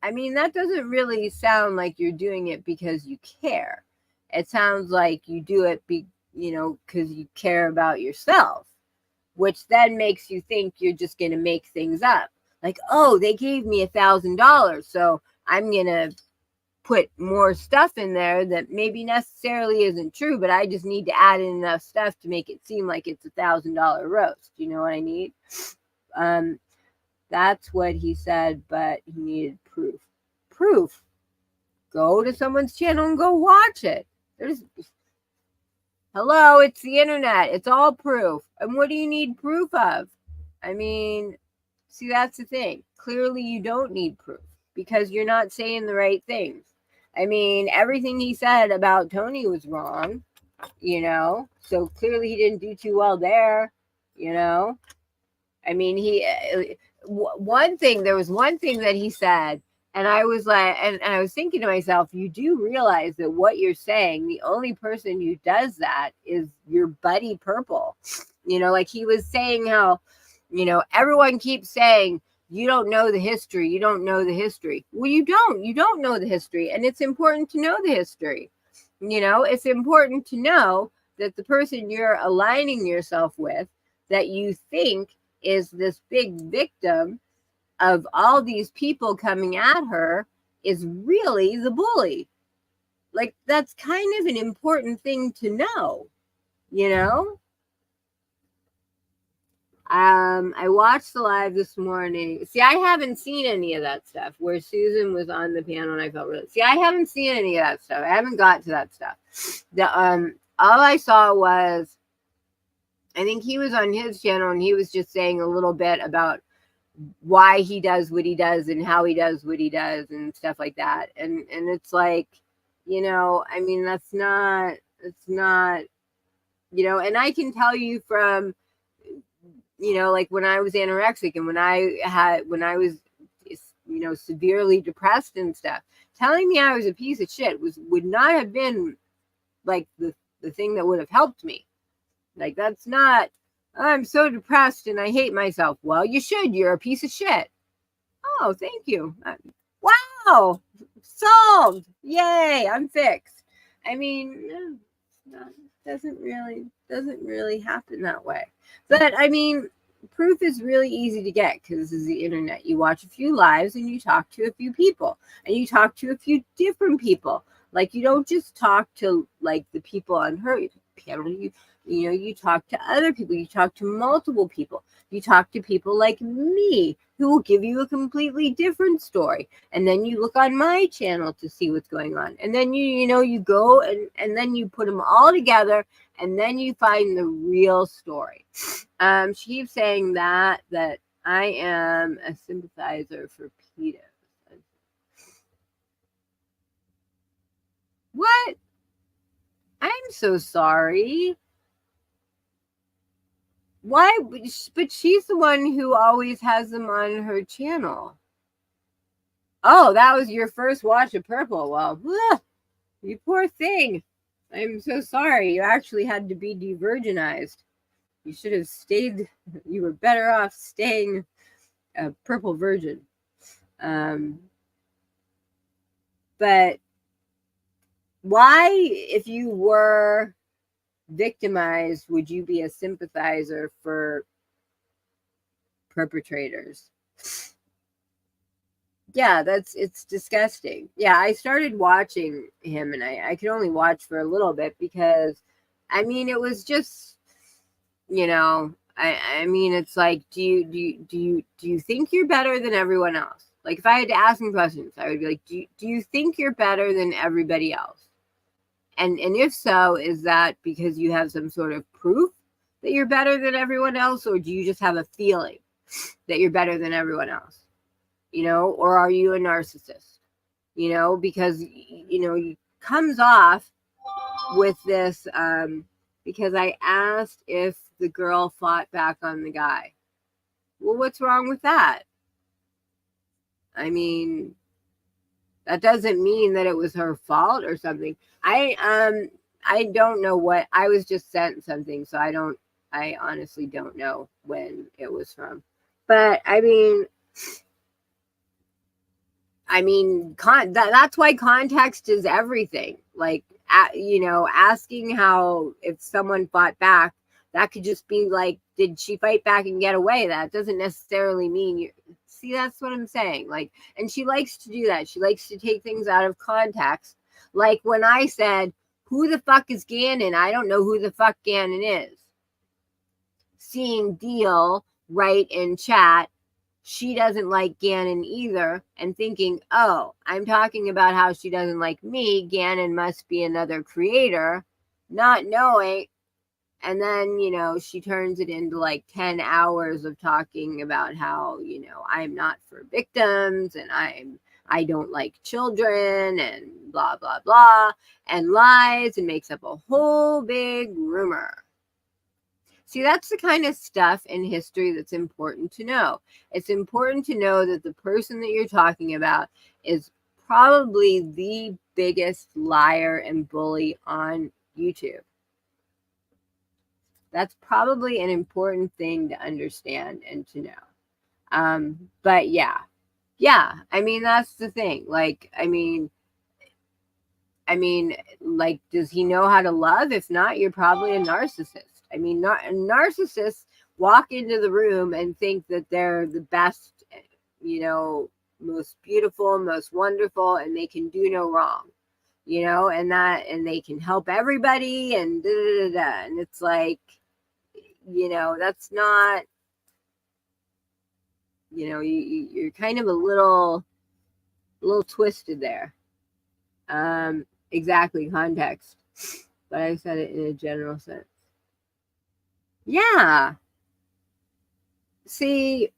I mean, that doesn't really sound like you're doing it because you care. It sounds like you do it, because you care about yourself, which then makes you think you're just going to make things up. Like, oh, they gave me $1,000, so I'm going to put more stuff in there that maybe necessarily isn't true, but I just need to add in enough stuff to make it seem like it's $1,000 roast. You know what I mean? That's what he said, but he needed proof. Go to someone's channel and go watch it. Hello, it's the internet. It's all proof. And what do you need proof of? I mean, see, that's the thing. Clearly you don't need proof because you're not saying the right things. I mean, everything he said about Tony was wrong, you know, so clearly he didn't do too well there, you know. I mean, there was one thing that he said, and I was like, and I was thinking to myself, you do realize that what you're saying, the only person who does that is your buddy Purple. You know, like he was saying how, you know, everyone keeps saying, you don't know the history. You don't know the history. Well, you don't know the history. And it's important to know the history. You know, it's important to know that the person you're aligning yourself with, that you think is this big victim of all these people coming at her, is really the bully. Like, that's kind of an important thing to know, you know? I watched the live this morning. See, I haven't seen any of that stuff where Susan was on the panel and I felt really, see, I haven't seen any of that stuff. I haven't got to that stuff. All I saw was I think he was on his channel and he was just saying a little bit about why he does what he does and how he does what he does and stuff like that. And it's like, you know, I mean, it's not, you know, and I can tell you from, you know, like when I was anorexic and when I was, you know, severely depressed and stuff, telling me I was a piece of shit would not have been like the thing that would have helped me. Like, that's not, I'm so depressed and I hate myself. Well, you should. You're a piece of shit. Oh, thank you. Wow. Solved. Yay. I'm fixed. I mean, no, doesn't really happen that way. But I mean, proof is really easy to get because this is the internet. You watch a few lives and you talk to a few people and you talk to a few different people. Like, you don't just talk to like the people on her panel. You know, you talk to other people, you talk to multiple people, you talk to people like me who will give you a completely different story. And then you look on my channel to see what's going on. And then you know, you go and then you put them all together and then you find the real story. She keeps saying that I am a sympathizer for PETA. What? I'm so sorry. Why? But she's the one who always has them on her channel. Oh, that was your first watch of Purple. Well, you poor thing. I'm so sorry. You actually had to be de-virginized. You should have stayed. You were better off staying a purple virgin. But why, if you were victimized, would you be a sympathizer for perpetrators? Yeah, it's disgusting. Yeah, I started watching him and I could only watch for a little bit because I mean it was just, you know, I mean it's like, do you think you're better than everyone else? Like, if I had to ask him questions, I would be like, do you think you're better than everybody else? And if so, is that because you have some sort of proof that you're better than everyone else, or do you just have a feeling that you're better than everyone else? You know, or are you a narcissist? You know, because, you know, he comes off with this, because I asked if the girl fought back on the guy. Well, what's wrong with that? I mean, that doesn't mean that it was her fault or something. I don't know what, I was just sent something, so I honestly don't know when it was from. But I mean, that's why context is everything. Like, you know, asking how, if someone fought back, that could just be like, did she fight back and get away? That doesn't necessarily mean you see, that's what I'm saying. Like, and she likes to do that. She likes to take things out of context. Like when I said, who the fuck is Gannon? I don't know who the fuck Gannon is. Seeing Deal write in chat, she doesn't like Gannon either, and thinking, oh, I'm talking about how she doesn't like me. Gannon must be another creator, not knowing. And then, you know, she turns it into like 10 hours of talking about how, you know, I'm not for victims and I don't like children and blah, blah, blah, and lies and makes up a whole big rumor. See, that's the kind of stuff in history that's important to know. It's important to know that the person that you're talking about is probably the biggest liar and bully on YouTube. That's probably an important thing to understand and to know. But yeah, I mean, that's the thing. Like, I mean, like, does he know how to love? If not, you're probably a narcissist. I mean, narcissists walk into the room and think that they're the best, you know, most beautiful, most wonderful, and they can do no wrong, you know, and they can help everybody and da da da da. And it's like, you know, that's not, you know, you're kind of a little twisted there. Exactly, context. But I said it in a general sense. Yeah. See,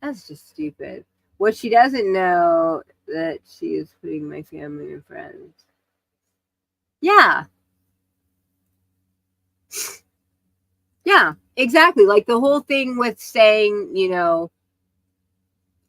that's just stupid. What she doesn't know that she is putting my family and friends. Yeah. Yeah, exactly. Like the whole thing with saying,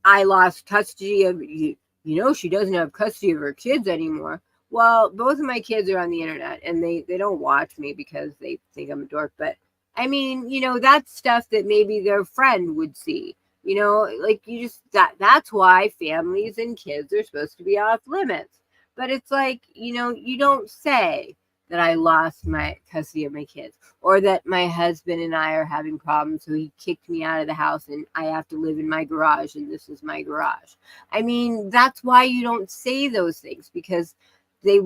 I lost custody of she doesn't have custody of her kids anymore. Well, both of my kids are on the internet and they don't watch me because they think I'm a dork. But I mean, that's stuff that maybe their friend would see. Like you just that's why families and kids are supposed to be off limits. But it's like, you don't say that I lost my custody of my kids or that my husband and I are having problems, so he kicked me out of the house and I have to live in my garage and this is my garage. I mean, that's why you don't say those things, because they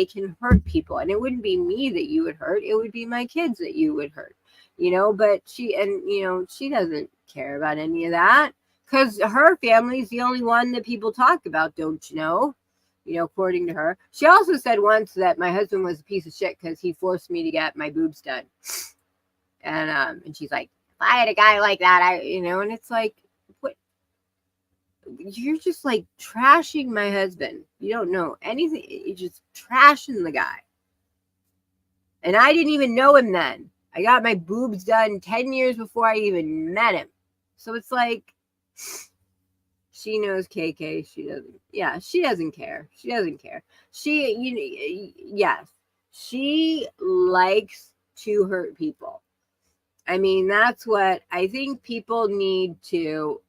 can hurt people, and it wouldn't be me that you would hurt, it would be my kids that you would hurt. But she doesn't care about any of that, because her family's the only one that people talk about, don't you know? According to her. She also said once that my husband was a piece of shit because he forced me to get my boobs done. And she's like, if I had a guy like that, and it's like, what? You're just like trashing my husband. You don't know anything. You're just trashing the guy. And I didn't even know him then. I got my boobs done 10 years before I even met him. So it's like, she knows KK. She doesn't. Yeah, she doesn't care. She doesn't care. Yes, she likes to hurt people. I mean, that's what I think people need to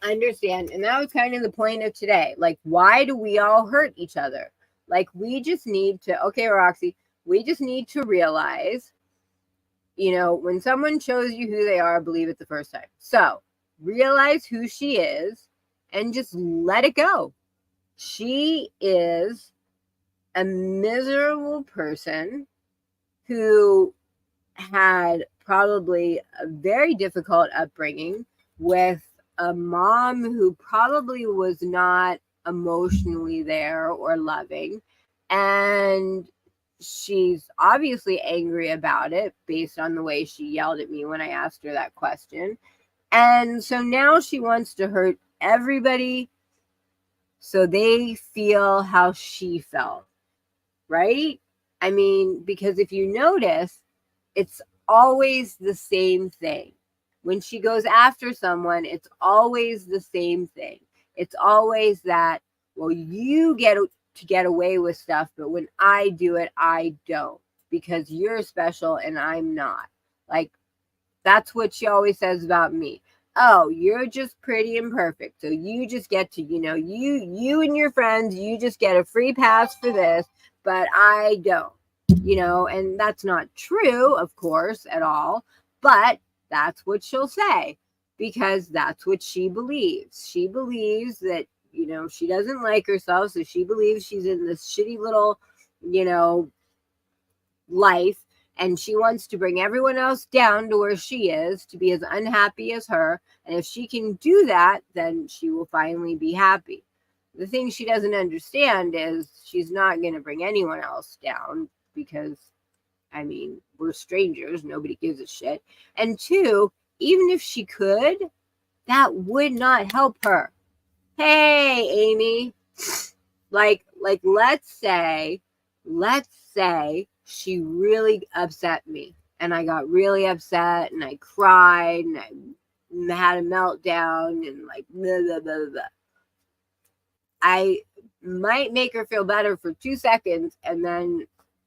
understand. And that was kind of the point of today. Like, why do we all hurt each other? Like, we just need to, okay, Roxy, we just need to realize, when someone shows you who they are, believe it the first time. So realize who she is and just let it go. She is a miserable person who had probably a very difficult upbringing with a mom who probably was not emotionally there or loving. And she's obviously angry about it based on the way she yelled at me when I asked her that question. And so now she wants to hurt everybody so they feel how she felt, right? I mean, because if you notice, it's always the same thing. When she goes after someone, it's always the same thing. It's always that, well, you get to get away with stuff, but when I do it, I don't, because you're special and I'm not. Like, that's what she always says about me. Oh, you're just pretty and perfect. So you just get to, you and your friends, you just get a free pass for this, but I don't. And that's not true, of course, at all, but that's what she'll say, because that's what she believes. She believes that, she doesn't like herself, so she believes she's in this shitty little, life, and she wants to bring everyone else down to where she is, to be as unhappy as her. And if she can do that, then she will finally be happy. The thing she doesn't understand is she's not going to bring anyone else down, because, I mean, we're strangers. Nobody gives a shit. And two, even if she could, that would not help her. Hey, Amy, like let's say she really upset me and I got really upset and I cried and I had a meltdown and like blah, blah, blah, blah. I might make her feel better for 2 seconds, and then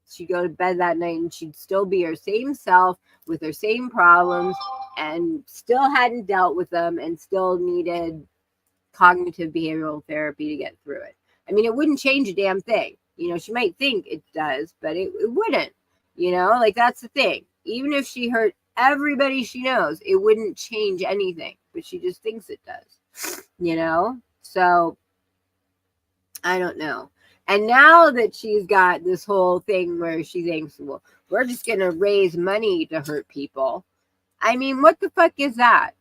she'd go to bed that night and she'd still be her same self with her same problems and still hadn't dealt with them and still needed cognitive behavioral therapy to get through it. I mean, it wouldn't change a damn thing. She might think it does, but it wouldn't. Like, that's the thing. Even if she hurt everybody she knows, it wouldn't change anything, but she just thinks it does. So I don't know. And now that she's got this whole thing where she thinks, well, we're just going to raise money to hurt people. I mean, what the fuck is that?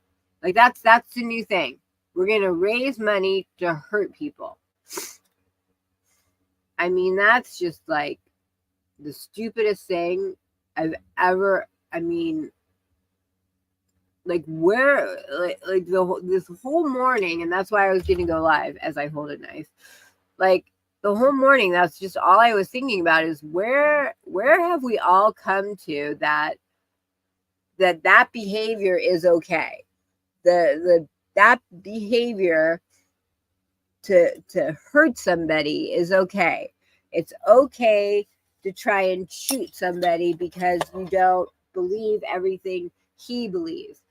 Like, that's the new thing. We're going to raise money to hurt people. I mean, that's just like the stupidest thing I've ever, I mean, like where, like this whole morning, and that's why I was going to go live as I hold a knife. Like the whole morning, that's just all I was thinking about is where have we all come to that behavior is okay. That behavior to hurt somebody is okay. It's okay to try and shoot somebody because you don't believe everything he believes.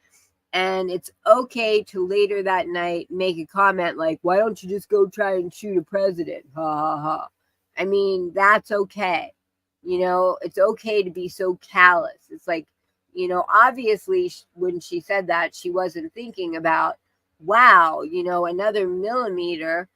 And it's okay to later that night make a comment like, why don't you just go try and shoot a president? Ha ha ha. I mean, that's okay. You know, it's okay to be so callous. It's like, you know, obviously when she said that, she wasn't thinking about, wow, you know, another millimeter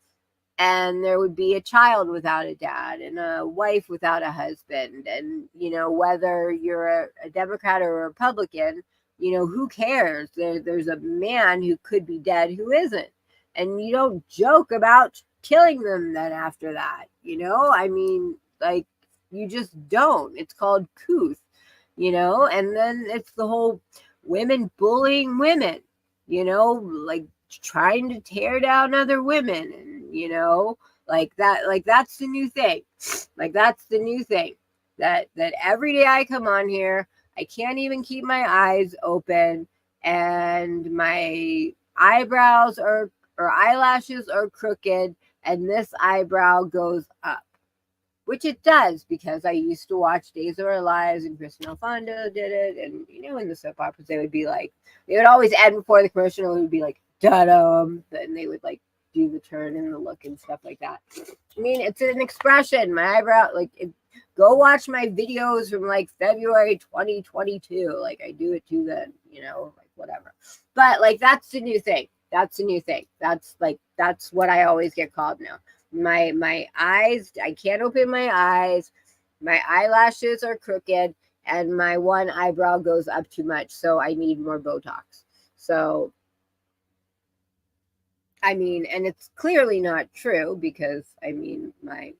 and there would be a child without a dad and a wife without a husband. And, you know, whether you're a Democrat or a Republican, you know, who cares? There's a man who could be dead who isn't. And you don't joke about killing them then after that, you know? I mean, like, you just don't. It's called couth, you know? And then it's the whole women bullying women, you know, like trying to tear down other women, and you know, like that, like that's the new thing. Like that's the new thing that every day I come on here, I can't even keep my eyes open, and my eyebrows or eyelashes are crooked, and this eyebrow goes up, which it does because I used to watch Days of Our Lives and Kristen Alfonso did it. And, you know, in the soap operas, they would always end before the commercial. It would be like, da-dum. And they would like do the turn and the look and stuff like that. I mean, it's an expression. My eyebrow, go watch my videos from like February 2022. Like I do it too then, you know, like whatever. But like, that's the new thing. That's the new thing. That's what I always get called now. My eyes, I can't open my eyes. My eyelashes are crooked and my one eyebrow goes up too much. So I need more Botox. So, I mean, and it's clearly not true because I mean, my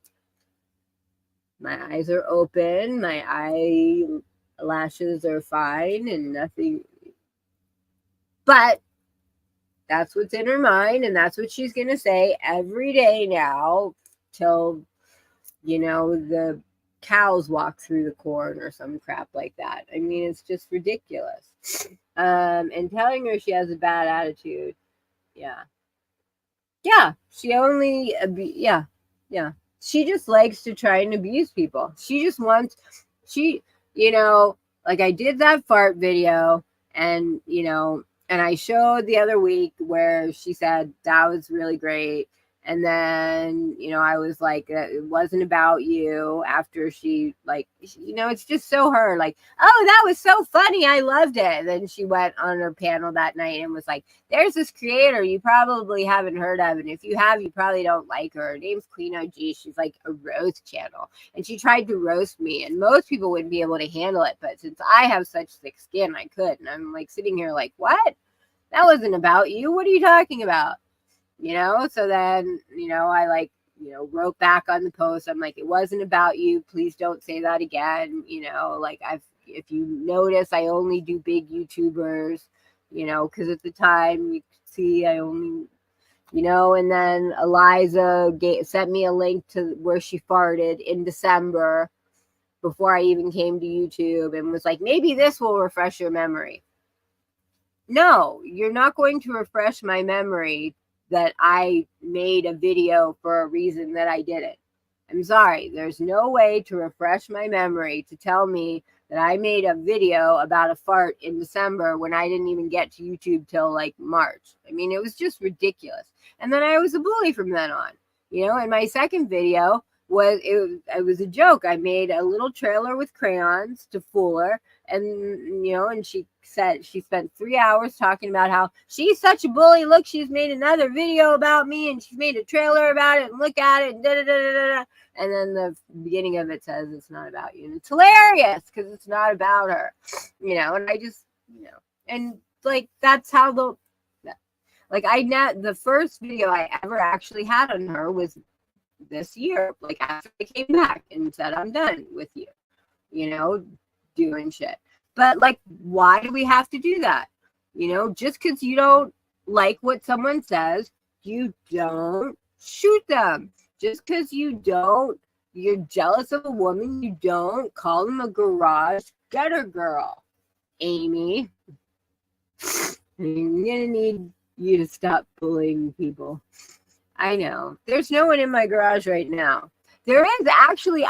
eyes are open, my eyelashes are fine and nothing. But that's what's in her mind, and that's what she's going to say every day now till, you know, the cows walk through the corn or some crap like that. I mean, it's just ridiculous. And telling her she has a bad attitude. Yeah. Yeah. She only, yeah. She just likes to try and abuse people. She just wants, you know, like I did that fart video and, you know, and I showed the other week where she said that was really great. And then, you know, I was like, it wasn't about you after she, like, you know, it's just so her, like, oh, that was so funny. I loved it. And then she went on her panel that night and was like, there's this creator you probably haven't heard of. And if you have, you probably don't like her. Her name's Queen OG. She's like a roast channel. And she tried to roast me. And most people wouldn't be able to handle it. But since I have such thick skin, I could. And I'm like sitting here like, what? That wasn't about you. What are you talking about? You know, so then, you know, I like, you know, wrote back on the post. I'm like, it wasn't about you. Please don't say that again. You know, like if you notice, I only do big YouTubers, you know, because at the time you could see I only, you know, and then Eliza sent me a link to where she farted in December before I even came to YouTube and was like, maybe this will refresh your memory. No, you're not going to refresh my memory that I made a video for a reason that I did it. I'm sorry. There's no way to refresh my memory to tell me that I made a video about a fart in December when I didn't even get to YouTube till like March. I mean, it was just ridiculous. And then I was a bully from then on, you know, and my second video was, it was a joke. I made a little trailer with crayons to fool her. And, you know, and she said she spent 3 hours talking about how she's such a bully. Look, she's made another video about me and she's made a trailer about it and look at it. And, and then the beginning of it says it's not about you. And it's hilarious because it's not about her, you know, and I just, you know, and like, that's how the first video I ever actually had on her was this year, like after I came back and said, I'm done with you, you know, doing shit. But like, why do we have to do that? You know, just because you don't like what someone says, you don't shoot them. Just because you're jealous of a woman, you don't call them a garage gutter girl. Amy, I'm gonna need you to stop bullying people. I know. There's no one in my garage right now. There is actually,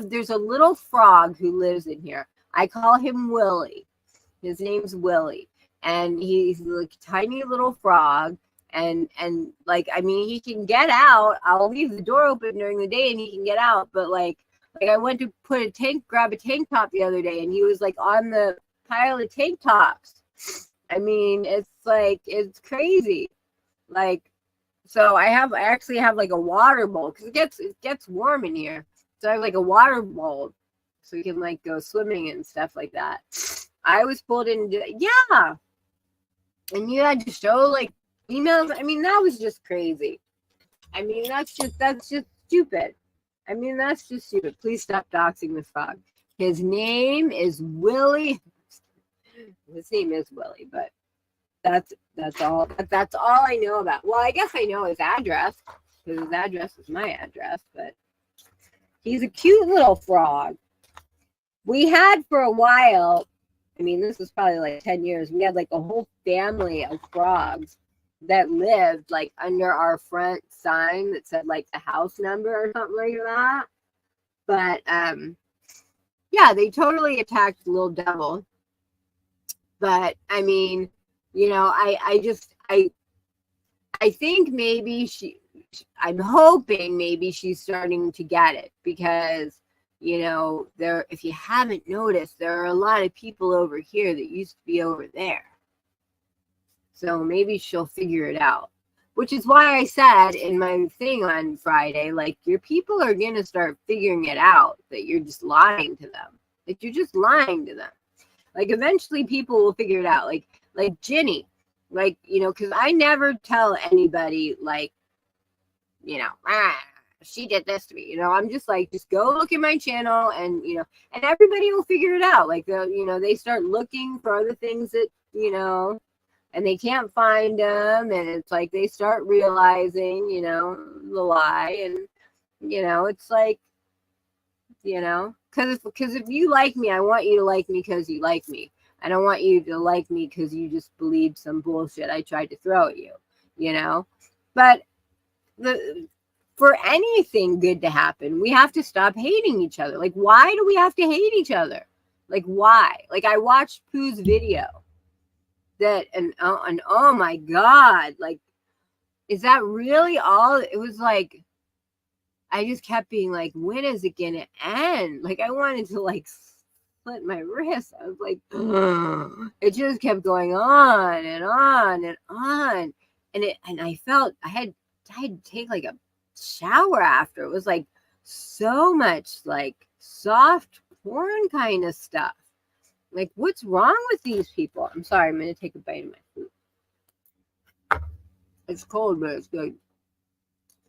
there's a little frog who lives in here. I call him Willie. His name's Willie. And he's like a tiny little frog. And like, I mean, he can get out. I'll leave the door open during the day and he can get out. But like I went to grab a tank top the other day and he was like on the pile of tank tops. I mean, it's like, it's crazy. Like, so I actually have like a water bowl because it gets warm in here. So I have like a water bowl so you can like go swimming and stuff like that. I was pulled into, yeah. And you had to show like emails. I mean, that was just crazy. I mean, that's just stupid. I mean, that's just stupid. Please stop doxing this frog. His name is Willie. His name is Willie, but that's all I know about. Well, I guess I know his address because his address is my address, but he's a cute little frog. We had for a while, I mean, this was probably like 10 years, we had like a whole family of frogs that lived like under our front sign that said like the house number or something like that. But yeah, they totally attacked Little Devil. But I mean, you know, I think maybe I'm hoping maybe she's starting to get it because, you know, if you haven't noticed, there are a lot of people over here that used to be over there. So maybe she'll figure it out, which is why I said in my thing on Friday, like, your people are going to start figuring it out that you're just lying to them. Like, you're just lying to them. Like, eventually people will figure it out. Like Ginny, like, you know, because I never tell anybody, like, you know, she did this to me. You know, I'm just like, just go look at my channel and, you know, and everybody will figure it out. Like, you know, they start looking for other things that, you know, and they can't find them. And it's like they start realizing, you know, the lie. And, you know, it's like, you know, because if you like me, I want you to like me because you like me. I don't want you to like me because you just believed some bullshit I tried to throw at you, you know. But for anything good to happen, we have to stop hating each other. Like, why do we have to hate each other? Like, why? Like, I watched Pooh's video and oh my God, like, is that really all? It was like, I just kept being like, when is it gonna end? Like, I wanted to like split my wrist. I was like, ugh. It just kept going on and on and on. And I felt I had to take like a shower after. It was like so much like soft porn kind of stuff. Like, what's wrong with these people? I'm sorry, I'm gonna take a bite of my food. It's cold, but it's good.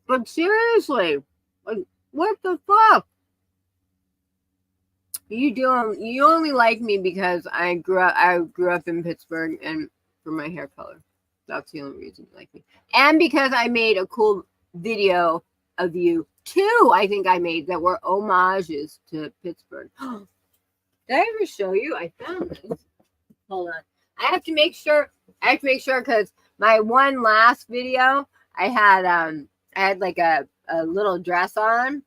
But seriously, like, what the fuck? You only like me because I grew up in Pittsburgh and for my hair color. That's the only reason you like me. And because I made a cool video of you. 2, I think I made that were homages to Pittsburgh. Did I ever show you? I found this. Hold on. I have to make sure because my one last video, I had like a little dress on,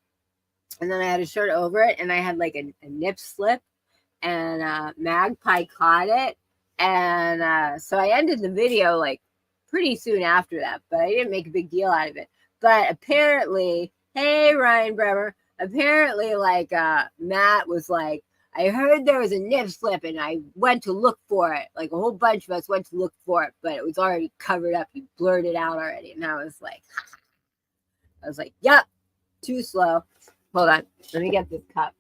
and then I had a shirt over it, and I had like a nip slip, and Magpie caught it, and so I ended the video like pretty soon after that, but I didn't make a big deal out of it. But apparently, hey Ryan Bremer, apparently like Matt was like, I heard there was a nip slip and I went to look for it. Like, a whole bunch of us went to look for it, but it was already covered up. You blurred it out already. And I was like, yep, too slow. Hold on. Let me get this cup.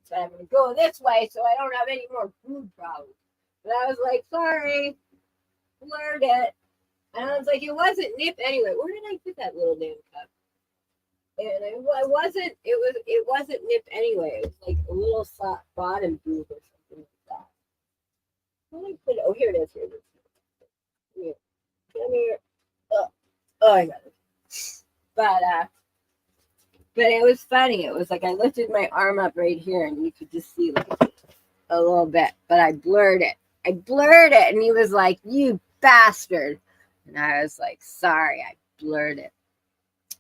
But I'm going to go this way so I don't have any more food problems. But I was like, sorry, blurred it. And I was like, it wasn't nip anyway. Where did I put that little damn cup? And it wasn't nip anyway. It was like a little soft bottom boob or something like Oh, here it is. Here it is. Here. Come here. Oh, I got it. But it was funny. It was like I lifted my arm up right here, and you could just see like a little bit. But I blurred it. And he was like, "You bastard!" And I was like, "Sorry, I blurred it."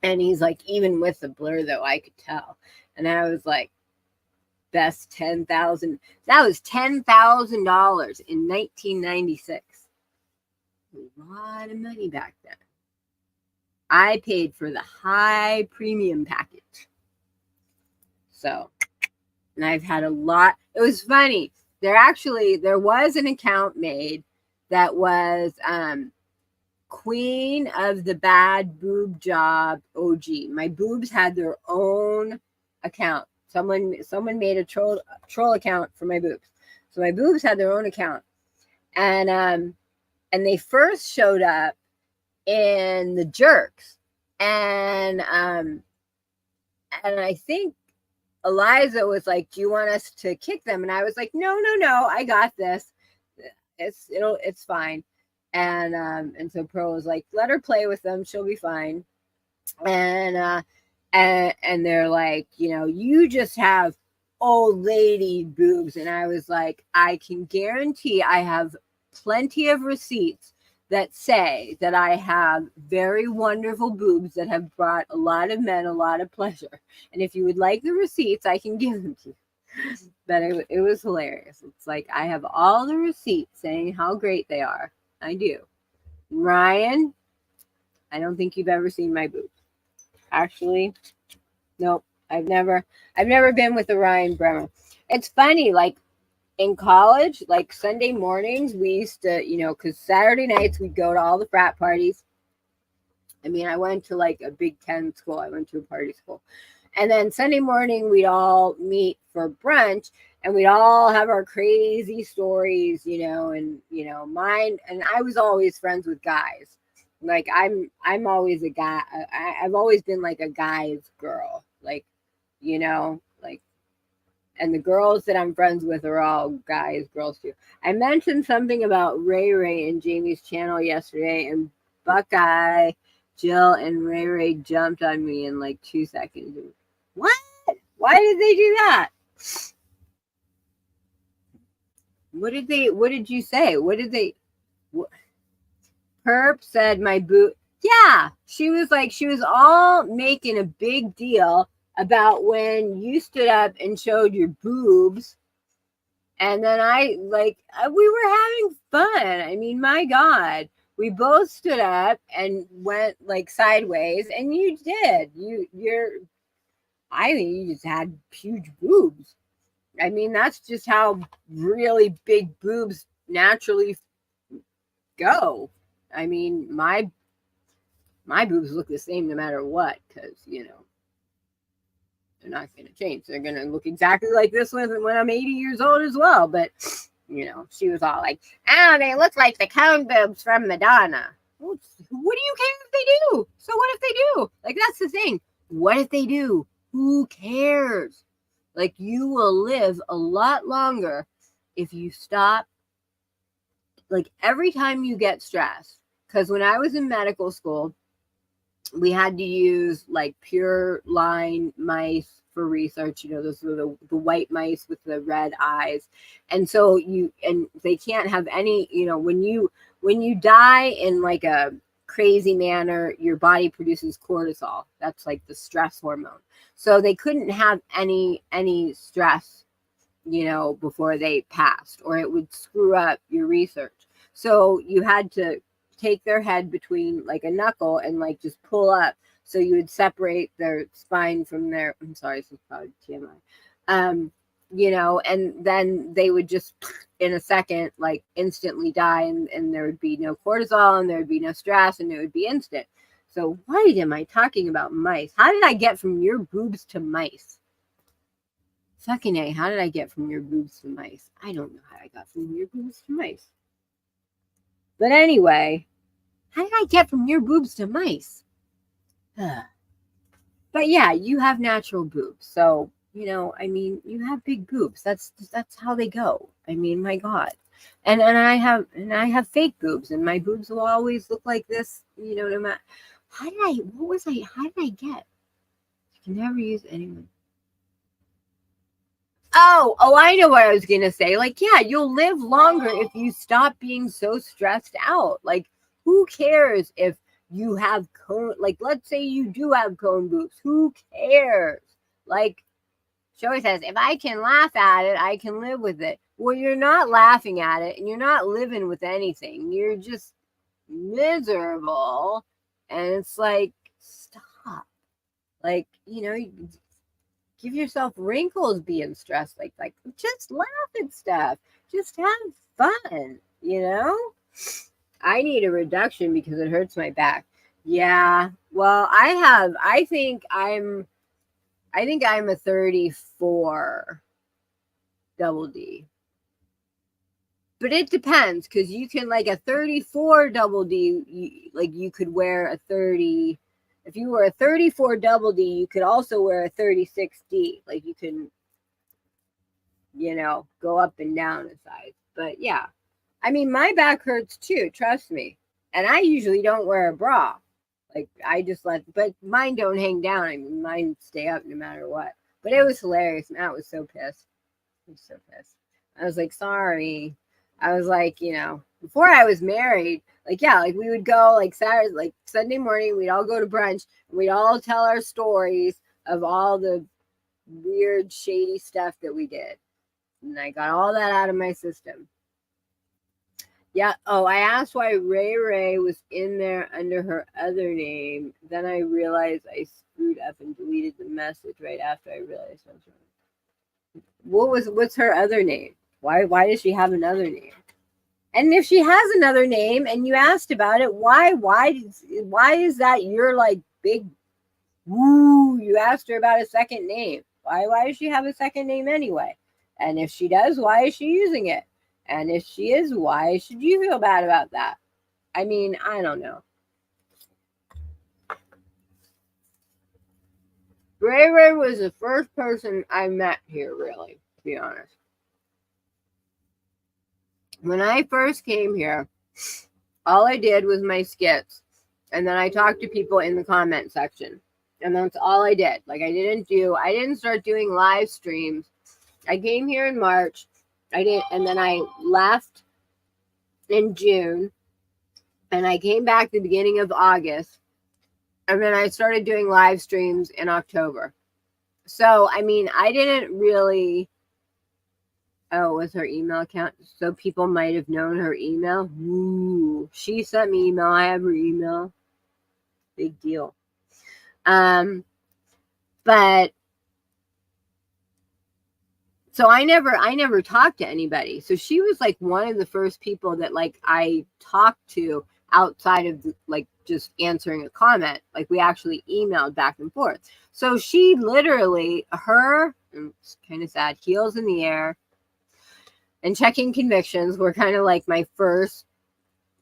And he's like, "Even with the blur, though, I could tell." And I was like, "Best 10,000." That was $10,000 in 1996. A lot of money back then. I paid for the high premium package. So, and I've had a lot. It was funny. There was an account made that was Queen of the Bad Boob Job OG. My boobs had their own account. Someone made a troll account for my boobs. So my boobs had their own account. And they first showed up in the Jerks. And I think Eliza was like, "Do you want us to kick them?" And I was like, No, I got this. It's fine. And so Pro was like, "Let her play with them, she'll be fine." And they're like, "You just have old lady boobs." And I was like, "I can guarantee I have plenty of receipts that say that I have very wonderful boobs that have brought a lot of men a lot of pleasure. And if you would like the receipts, I can give them to you." But it was hilarious. It's like I have all the receipts saying how great they are. I do. Ryan, I don't think you've ever seen my boobs. Actually, nope. I've never been with a Ryan Bremer. It's funny, like in college, like Sunday mornings, we used to, because Saturday nights we'd go to all the frat parties. I mean, I went to like a Big Ten school. I went to a party school. And then Sunday morning, we'd all meet for brunch, and we'd all have our crazy stories, and, mine. And I was always friends with guys. Like I'm always a guy. I've always been like a guy's girl, like, like, and the girls that I'm friends with are all guys, girls too. I mentioned something about Ray Ray in Jamie's channel yesterday, and Buckeye, Jill, and Ray Ray jumped on me in like 2 seconds. What? Why did they do that? What did you say? Perp said my boob. Yeah, she was all making a big deal about when you stood up and showed your boobs. And then we were having fun. I mean, my God, we both stood up and went like sideways, and you did. I think you just had huge boobs. I mean, that's just how really big boobs naturally go. I mean, my boobs look the same no matter what, because, they're not going to change. They're going to look exactly like this one when I'm 80 years old as well. But, she was all like, "Oh, they look like the cone boobs from Madonna." Well, what do you care if they do? So what if they do? Like, that's the thing. What if they do? Who cares? Like, you will live a lot longer if you stop. Like, every time you get stressed, because when I was in medical school, we had to use like pure line mice for research. Those were the white mice with the red eyes. And so they can't have any, when you die in like a crazy manner, your body produces cortisol. That's like the stress hormone. So they couldn't have any stress, before they passed, or it would screw up your research. So you had to take their head between like a knuckle and like just pull up, so you would separate their spine from their, I'm sorry, this is probably TMI, and then they would just in a second like instantly die, and there would be no cortisol, and there would be no stress, and it would be instant. So why am I talking about mice? How did I get from your boobs to mice? Fucking A, how did I get from your boobs to mice? I don't know how I got from your boobs to mice. But anyway, how did I get from your boobs to mice? But yeah, you have natural boobs. So, I mean, you have big boobs. That's how they go. I mean, my God. And I have fake boobs, and my boobs will always look like this, you know, no matter. How did I get? You can never use anyone. Oh, I know what I was gonna say. Like, yeah, you'll live longer if you stop being so stressed out. Like, who cares if you have cone? Like, let's say you do have cone boobs. Who cares? Like, she always says, if I can laugh at it, I can live with it. Well, you're not laughing at it, and you're not living with anything. You're just miserable, and it's like, stop. Like, you know, give yourself wrinkles being stressed. Like just laugh at stuff. Just have fun, you know? I need a reduction because it hurts my back. Yeah. Well, I think I'm a 34 double D. But it depends, because you can, like, a 34 double D, you could wear a 30. If you were a 34 double D, you could also wear a 36D. Like, you can, you know, go up and down a size. But yeah, I mean, my back hurts too, trust me. And I usually don't wear a bra. Like, I just but mine don't hang down. I mean, mine stay up no matter what. But it was hilarious. Matt was so pissed. He was so pissed. I was like, sorry. I was like, you know, before I was married, like, yeah, like we would go like Saturday, like Sunday morning, we'd all go to brunch, and we'd all tell our stories of all the weird, shady stuff that we did. And I got all that out of my system. Yeah. Oh, I asked why Ray was in there under her other name. Then I realized I screwed up and deleted the message right after I realized I was wrong. What's her other name? Why does she have another name? And if she has another name and you asked about it, why is that your like big woo? You asked her about a second name. Why does she have a second name anyway? And if she does, why is she using it? And if she is, why should you feel bad about that? I mean, I don't know. Ray was the first person I met here, really, to be honest. When I first came here, all I did was my skits. And then I talked to people in the comment section. And that's all I did. Like, I didn't start doing live streams. I came here in March. And then I left in June. And I came back the beginning of August. And then I started doing live streams in October. So, I mean, I didn't really... Oh, was her email account? So people might have known her email. Ooh, she sent me email. I have her email. Big deal. But so I never talked to anybody. So she was like one of the first people that like I talked to outside of like just answering a comment. Like we actually emailed back and forth. So she literally, it's kind of sad, heels in the air and checking convictions were kind of like my first,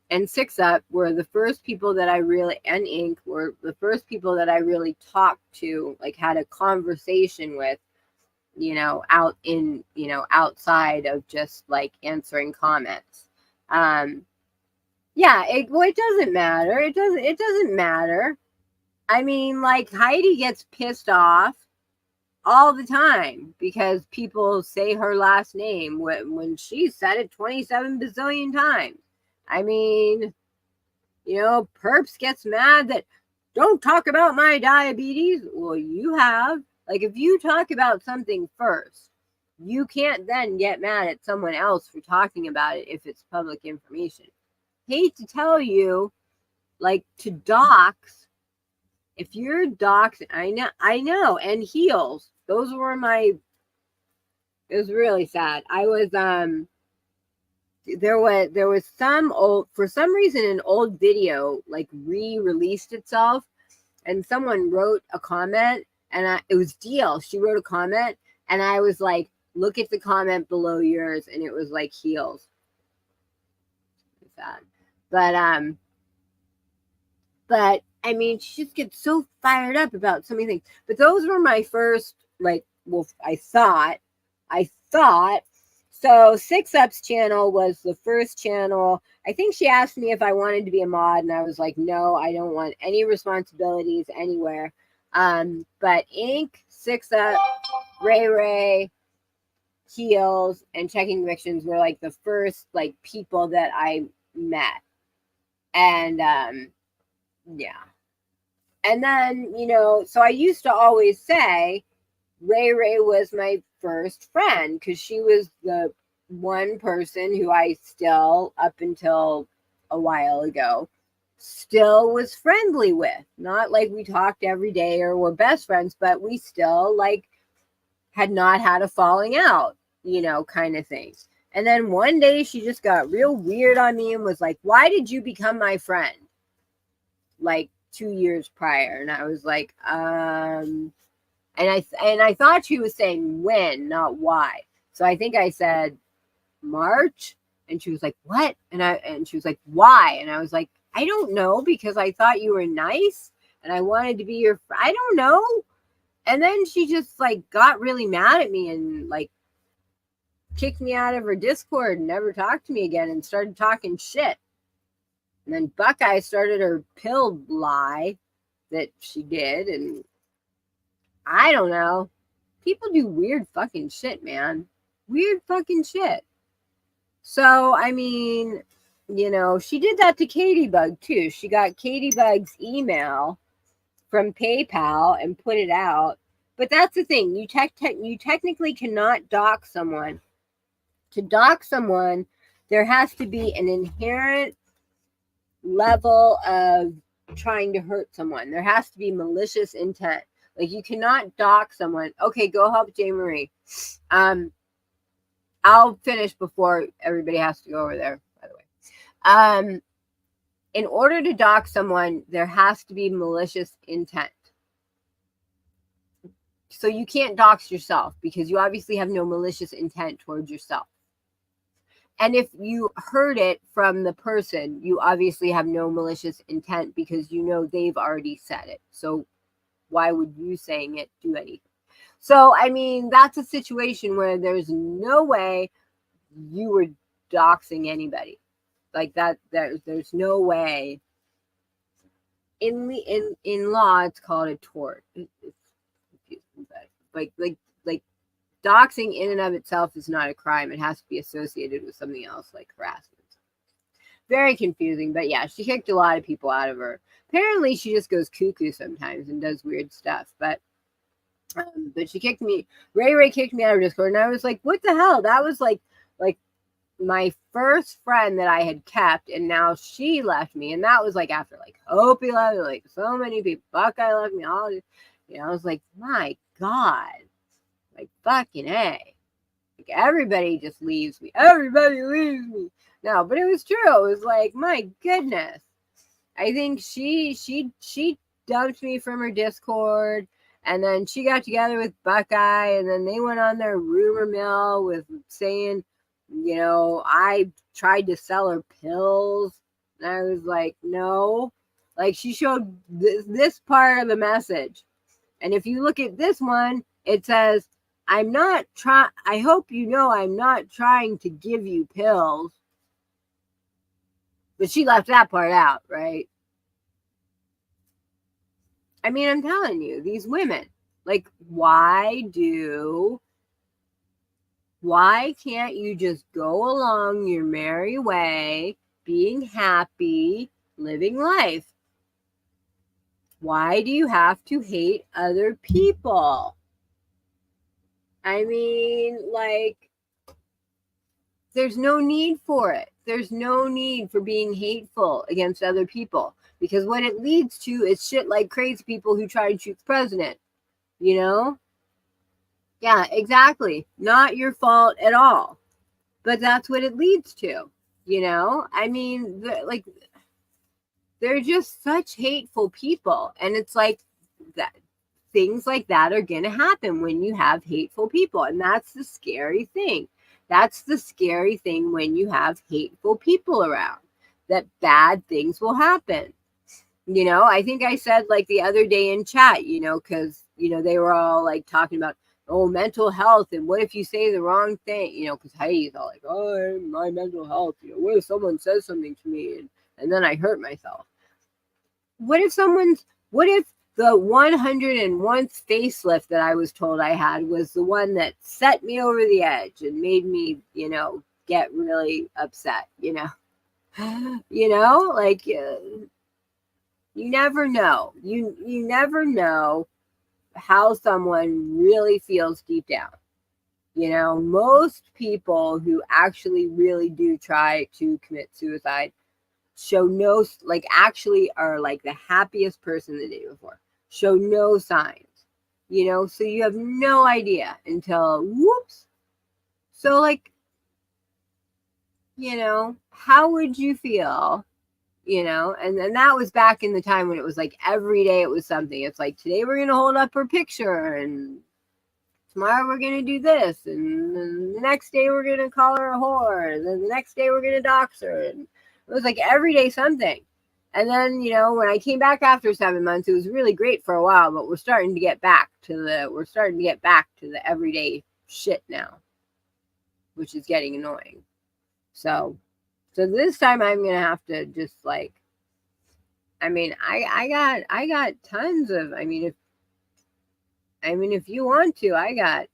and 6 Up were the first people that I really, and Ink were the first people that I really talked to, like had a conversation with, you know, outside of just like answering comments. Yeah, it doesn't matter. It doesn't matter. I mean, like Heidi gets pissed off all the time because people say her last name when she said it 27 bazillion times. I mean, you know, Perps gets mad that don't talk about my diabetes. Well, you have. Like, if you talk about something first, you can't then get mad at someone else for talking about it if it's public information. Hate to tell you, like, to docs, if you're doxing, I know, and heels, those were it was really sad. I was, there was for some reason, an old video, like, re-released itself, and someone wrote a comment, and it was Deal. She wrote a comment, and I was like, look at the comment below yours, and it was, like, heels. Sad. But I mean, she just gets so fired up about so many things. But those were my first, like, well, I thought So 6UP's channel was the first channel. I think she asked me if I wanted to be a mod, and I was like, no, I don't want any responsibilities anywhere. But Ink, 6UP, Ray, Heels, and Checking Convictions were like the first like people that I met. And yeah. And then, you know, so I used to always say Ray was my first friend because she was the one person who I still, up until a while ago, still was friendly with. Not like we talked every day or were best friends, but we still like had not had a falling out, you know, kind of thing. And then one day she just got real weird on me and was like, why did you become my friend? Like 2 years prior. And I was like, and I thought she was saying when, not why. So I think I said March, and she was like, what? And she was like, why? And I was like, I don't know, because I thought you were nice and I wanted to be your friend. I don't know. And then she just like got really mad at me and like kicked me out of her Discord and never talked to me again and started talking shit. And then Buckeye started her pill lie that she did, and I don't know. People do weird fucking shit, man. Weird fucking shit. So, I mean, you know, she did that to Katie Bug too. She got Katie Bug's email from PayPal and put it out. But that's the thing. You technically cannot dox someone. To dox someone, there has to be an inherent level of trying to hurt someone. There has to be malicious intent. Like, you cannot dox someone. Okay, go help J. Marie. I'll finish before everybody has to go over there, by the way. In order to dox someone, there has to be malicious intent. So you can't dox yourself because you obviously have no malicious intent towards yourself. And if you heard it from the person, you obviously have no malicious intent because you know they've already said it. So why would you saying it do anything? So, I mean, that's a situation where there's no way you were doxing anybody. Like that, there's no way. In law, it's called a tort. It's confusing, but like doxing in and of itself is not a crime. It has to be associated with something else like harassment. Very confusing, but yeah, she kicked a lot of people out of her. Apparently, she just goes cuckoo sometimes and does weird stuff. But she kicked me. Ray kicked me out of Discord, and I was like, "What the hell?" That was like my first friend that I had kept, and now she left me, and that was like after like Opie left me, like so many people, Buckeye left me, all, you know. I was like, my God, like fucking A. Like everybody just leaves me. Everybody leaves me. No, but it was true. It was like, my goodness. I think she dumped me from her Discord, and then she got together with Buckeye, and then they went on their rumor mill with saying, you know, I tried to sell her pills. And I was like, no. Like, she showed this part of the message. And if you look at this one, it says, I hope you know I'm not trying to give you pills. But she left that part out, right? I mean, I'm telling you, these women, like, why can't you just go along your merry way, being happy, living life? Why do you have to hate other people? I mean, like, there's no need for it. There's no need for being hateful against other people, because what it leads to is shit like crazy people who try to shoot the president, you know? Yeah, exactly. Not your fault at all. But that's what it leads to, you know? I mean, they're just such hateful people. And it's like that. Things like that are going to happen when you have hateful people. And that's the scary thing. That's the scary thing when you have hateful people around, that bad things will happen. You know, I think I said like the other day in chat, you know, because, you know, they were all like talking about oh, mental health, and what if you say the wrong thing? You know, because Heidi's all like, oh, my mental health. You know, what if someone says something to me and then I hurt myself? What if the 101st facelift that I was told I had was the one that set me over the edge and made me, you know, get really upset, you know? You know, like, you never know. You never know how someone really feels deep down. You know, most people who actually really do try to commit suicide show no, like, actually are like the happiest person the day before, show no signs, you know, so you have no idea until whoops. So, like, you know, how would you feel, you know? And then that was back in the time when it was like every day it was something. It's like, today we're going to hold up her picture, and tomorrow we're going to do this, and then the next day we're going to call her a whore, and then the next day we're going to dox her. And it was like every day something. And then, you know, when I came back after 7 months, it was really great for a while, but we're starting to get back to the everyday shit now, which is getting annoying. So this time I'm going to have to just, like, I mean, I got tons of, I mean, if you want to, I got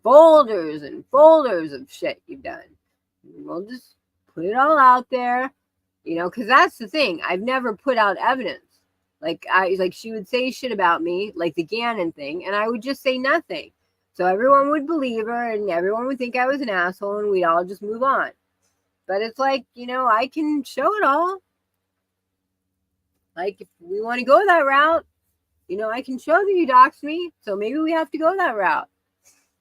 folders and folders of shit you've done. We'll just put it all out there, you know, because that's the thing. I've never put out evidence. Like, she would say shit about me, like the Gannon thing, and I would just say nothing. So everyone would believe her, and everyone would think I was an asshole, and we'd all just move on. But it's like, you know, I can show it all. Like, if we want to go that route, you know, I can show that you doxed me, so maybe we have to go that route.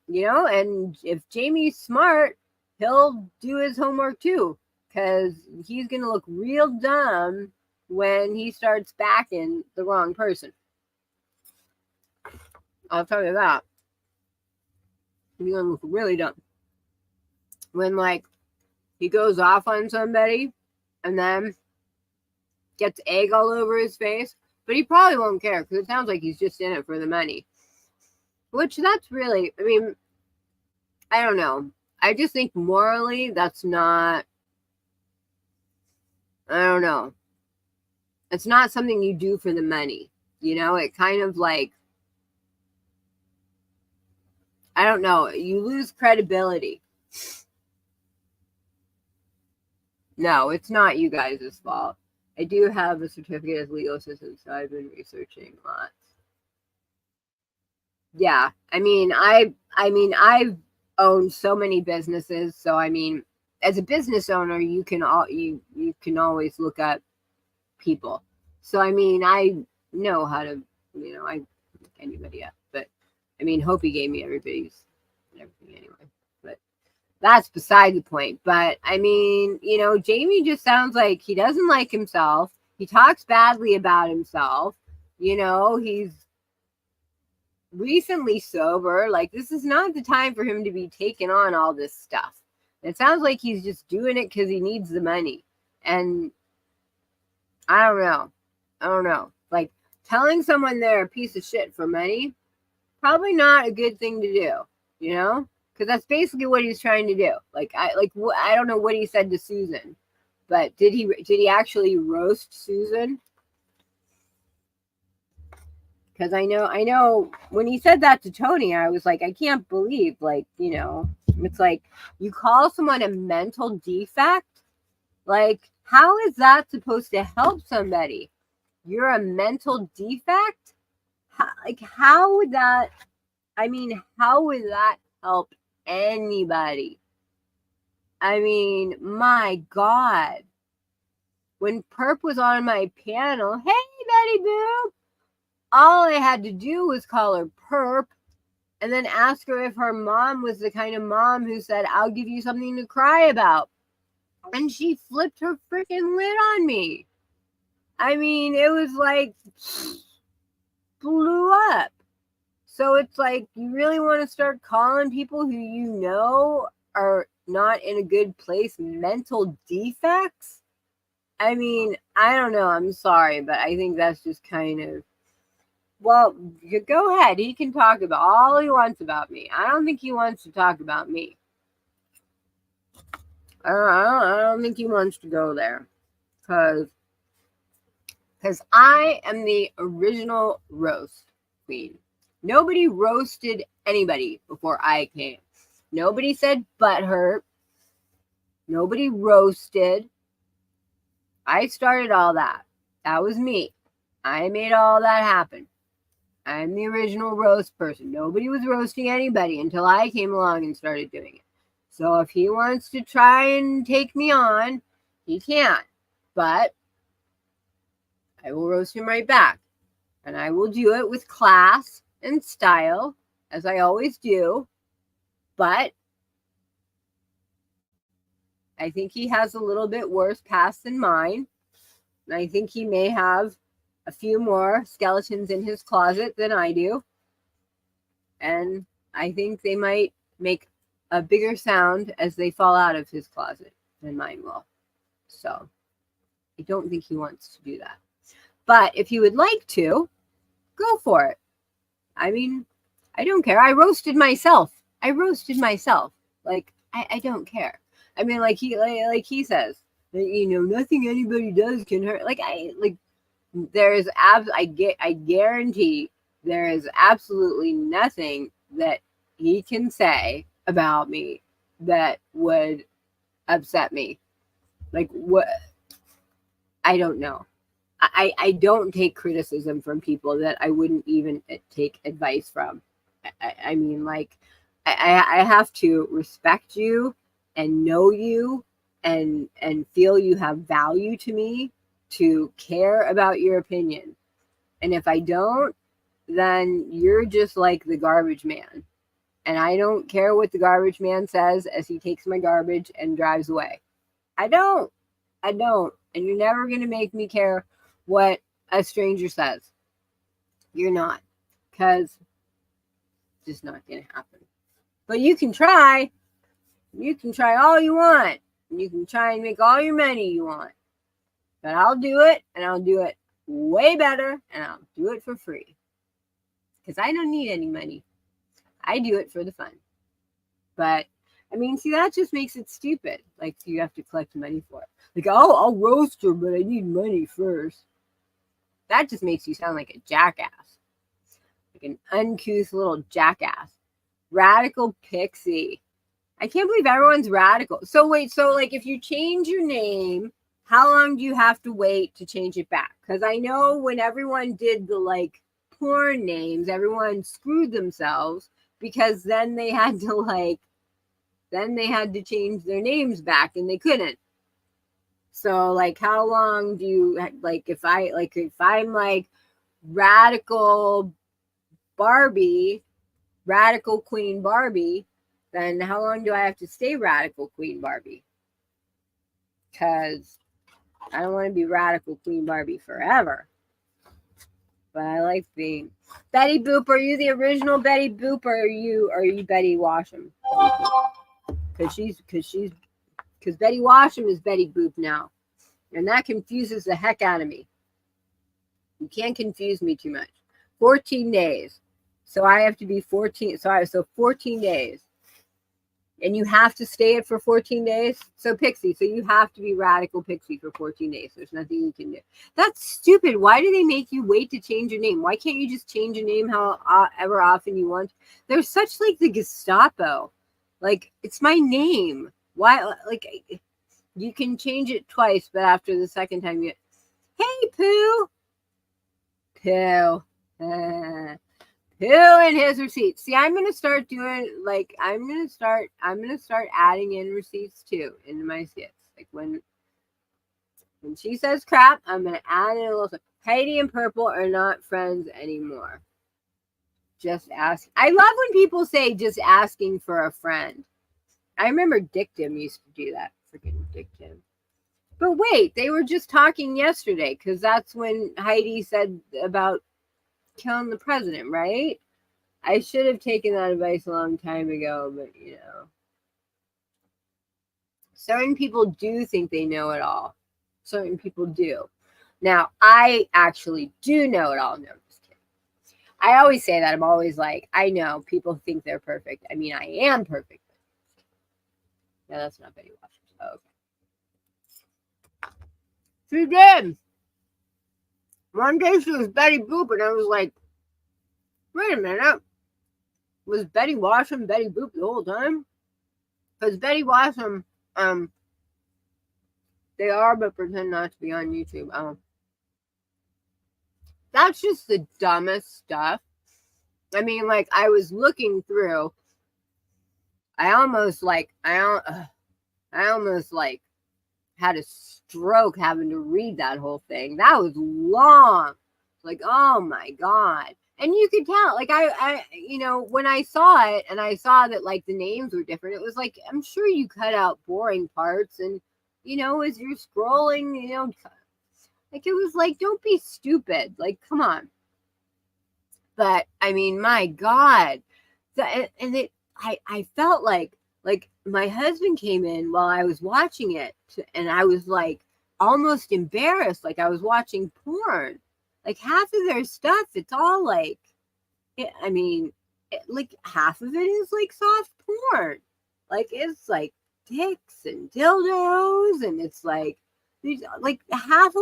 You know, and if Jamie's smart, he'll do his homework too, because he's going to look real dumb when he starts backing the wrong person. I'll tell you that. He's going to look really dumb. When, like, he goes off on somebody and then gets egg all over his face, but he probably won't care because it sounds like he's just in it for the money. Which, that's really, I mean, I don't know. I just think morally that's not, I don't know. It's not something you do for the money. You know, it kind of like, I don't know. You lose credibility. No, it's not you guys' fault. I do have a certificate as legal assistant, so I've been researching lots. Yeah, I mean, I've owned so many businesses, so I mean, as a business owner, you can always look up people. So I mean, I know how to, you know, I look anybody up. But I mean, Hopi gave me everything anyway. But that's beside the point. But I mean, you know, Jamie just sounds like he doesn't like himself. He talks badly about himself. You know, he's recently sober. Like, this is not the time for him to be taking on all this stuff. It sounds like he's just doing it because he needs the money. And I don't know. Like, telling someone they're a piece of shit for money, probably not a good thing to do, you know? Because that's basically what he's trying to do. Like, I don't know what he said to Susan, but did he actually roast Susan? Because I know when he said that to Tony, I was like, I can't believe, like, you know, it's like, you call someone a mental defect? Like, how is that supposed to help somebody? You're a mental defect? How would that, I mean, how would that help anybody? I mean, my God. When Perp was on my panel, hey, Betty Boo, all I had to do was call her Perp and then ask her if her mom was the kind of mom who said, I'll give you something to cry about. And she flipped her freaking lid on me. I mean, it was like, blew up. So it's like, you really want to start calling people who you know are not in a good place mental defects? I mean, I don't know. I'm sorry, but I think that's just kind of Well, go ahead. He can talk about all he wants about me. I don't think he wants to talk about me. I don't think he wants to go there. Because I am the original roast queen. Nobody roasted anybody before I came. Nobody said butthurt. Nobody roasted. I started all that. That was me. I made all that happen. I'm the original roast person. Nobody was roasting anybody until I came along and started doing it. So if he wants to try and take me on, he can. But I will roast him right back. And I will do it with class and style, as I always do. But I think he has a little bit worse past than mine. And I think he may have a few more skeletons in his closet than I do. And I think they might make a bigger sound as they fall out of his closet than mine will. So I don't think he wants to do that. But if he would like to, go for it. I mean, I don't care. I roasted myself. Like, I don't care. I mean, like he says, you know, nothing anybody does can hurt. I guarantee there is absolutely nothing that he can say about me that would upset me. Like, what? I don't know. I don't take criticism from people that I wouldn't even take advice from. I mean, like, I have to respect you and know you and feel you have value to me to care about your opinion. And if I don't, then you're just like the garbage man. And I don't care what the garbage man says as he takes my garbage and drives away. I don't. And you're never going to make me care what a stranger says. You're not. Because it's just not going to happen. But you can try. You can try all you want. You can try and make all your money you want. But I'll do it, and I'll do it way better, and I'll do it for free. Because I don't need any money. I do it for the fun. But, I mean, see, that just makes it stupid. Like, you have to collect money for it. Like, oh, I'll roast her, but I need money first. That just makes you sound like a jackass. Like an uncouth little jackass. Radical pixie. I can't believe everyone's radical. So wait, so like if you change your name, how long do you have to wait to change it back? Because I know when everyone did the like porn names, everyone screwed themselves because then they had to change their names back and they couldn't. So like how long do you like if I'm like radical Barbie, radical Queen Barbie, then how long do I have to stay radical Queen Barbie? Because I don't want to be radical Queen Barbie forever. But I like being Betty Boop. Are you the original Betty Boop, or are you Betty Washam? Because Betty Washam is Betty Boop now, and that confuses the heck out of me. You can't confuse me too much. 14 days. So I have to be 14. So 14 days. And you have to stay it for 14 days. So Pixie, so you have to be radical Pixie for 14 days. There's nothing you can do. That's stupid. Why do they make you wait to change your name? Why can't you just change your name however often you want? They're such like the Gestapo. Like, it's my name. Why? Like, you can change it twice, but after the second time hey, Pooh. Pooh. Pooh and his receipts. See, I'm gonna start doing like I'm gonna start adding in receipts too into my skits. Like when she says crap, I'm gonna add in a little. Heidi and Purple are not friends anymore. Just ask. I love when people say just asking for a friend. I remember Dictum used to do that. Freaking Dictum. But wait, they were just talking yesterday because that's when Heidi said about killing the president, right? I should have taken that advice a long time ago, but you know. Certain people do think they know it all. Certain people do. Now, I actually do know it all. No, I'm just kidding. I always say that. I'm always like, I know people think they're perfect. I mean, I am perfect. No, that's not Betty Washington. Oh, okay. She did. One day she was Betty Boop, and I was like, wait a minute. Was Betty Washington Betty Boop the whole time? Because Betty Washington, they are, but pretend not to be on YouTube. That's just the dumbest stuff. I mean, like, I was looking through. I almost had a stroke having to read that whole thing. That was long. Like, oh my God. And you could tell, like, I when I saw it and I saw that, like, the names were different, it was like, I'm sure you cut out boring parts. And, as you're scrolling, like, it was like, don't be stupid. Like, come on. But, I mean, my God. I felt like my husband came in while I was watching it, and I was like almost embarrassed, like I was watching porn. Like half of their stuff, it's all like, like half of it is like soft porn. Like it's like dicks and dildos, and it's like half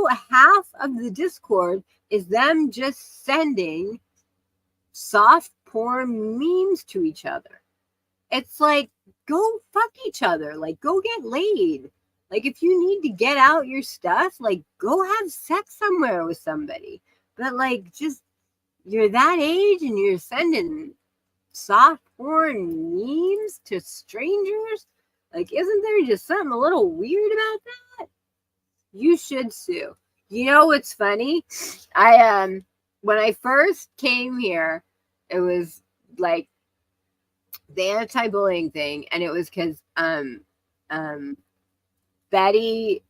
of the Discord is them just sending soft porn memes to each other. It's like, go fuck each other. Like, go get laid. Like, if you need to get out your stuff, like, go have sex somewhere with somebody. But, like, just, you're that age and you're sending soft porn memes to strangers? Like, isn't there just something a little weird about that? You should sue. You know what's funny? When I first came here, it was, like, the anti-bullying thing, and it was because Betty,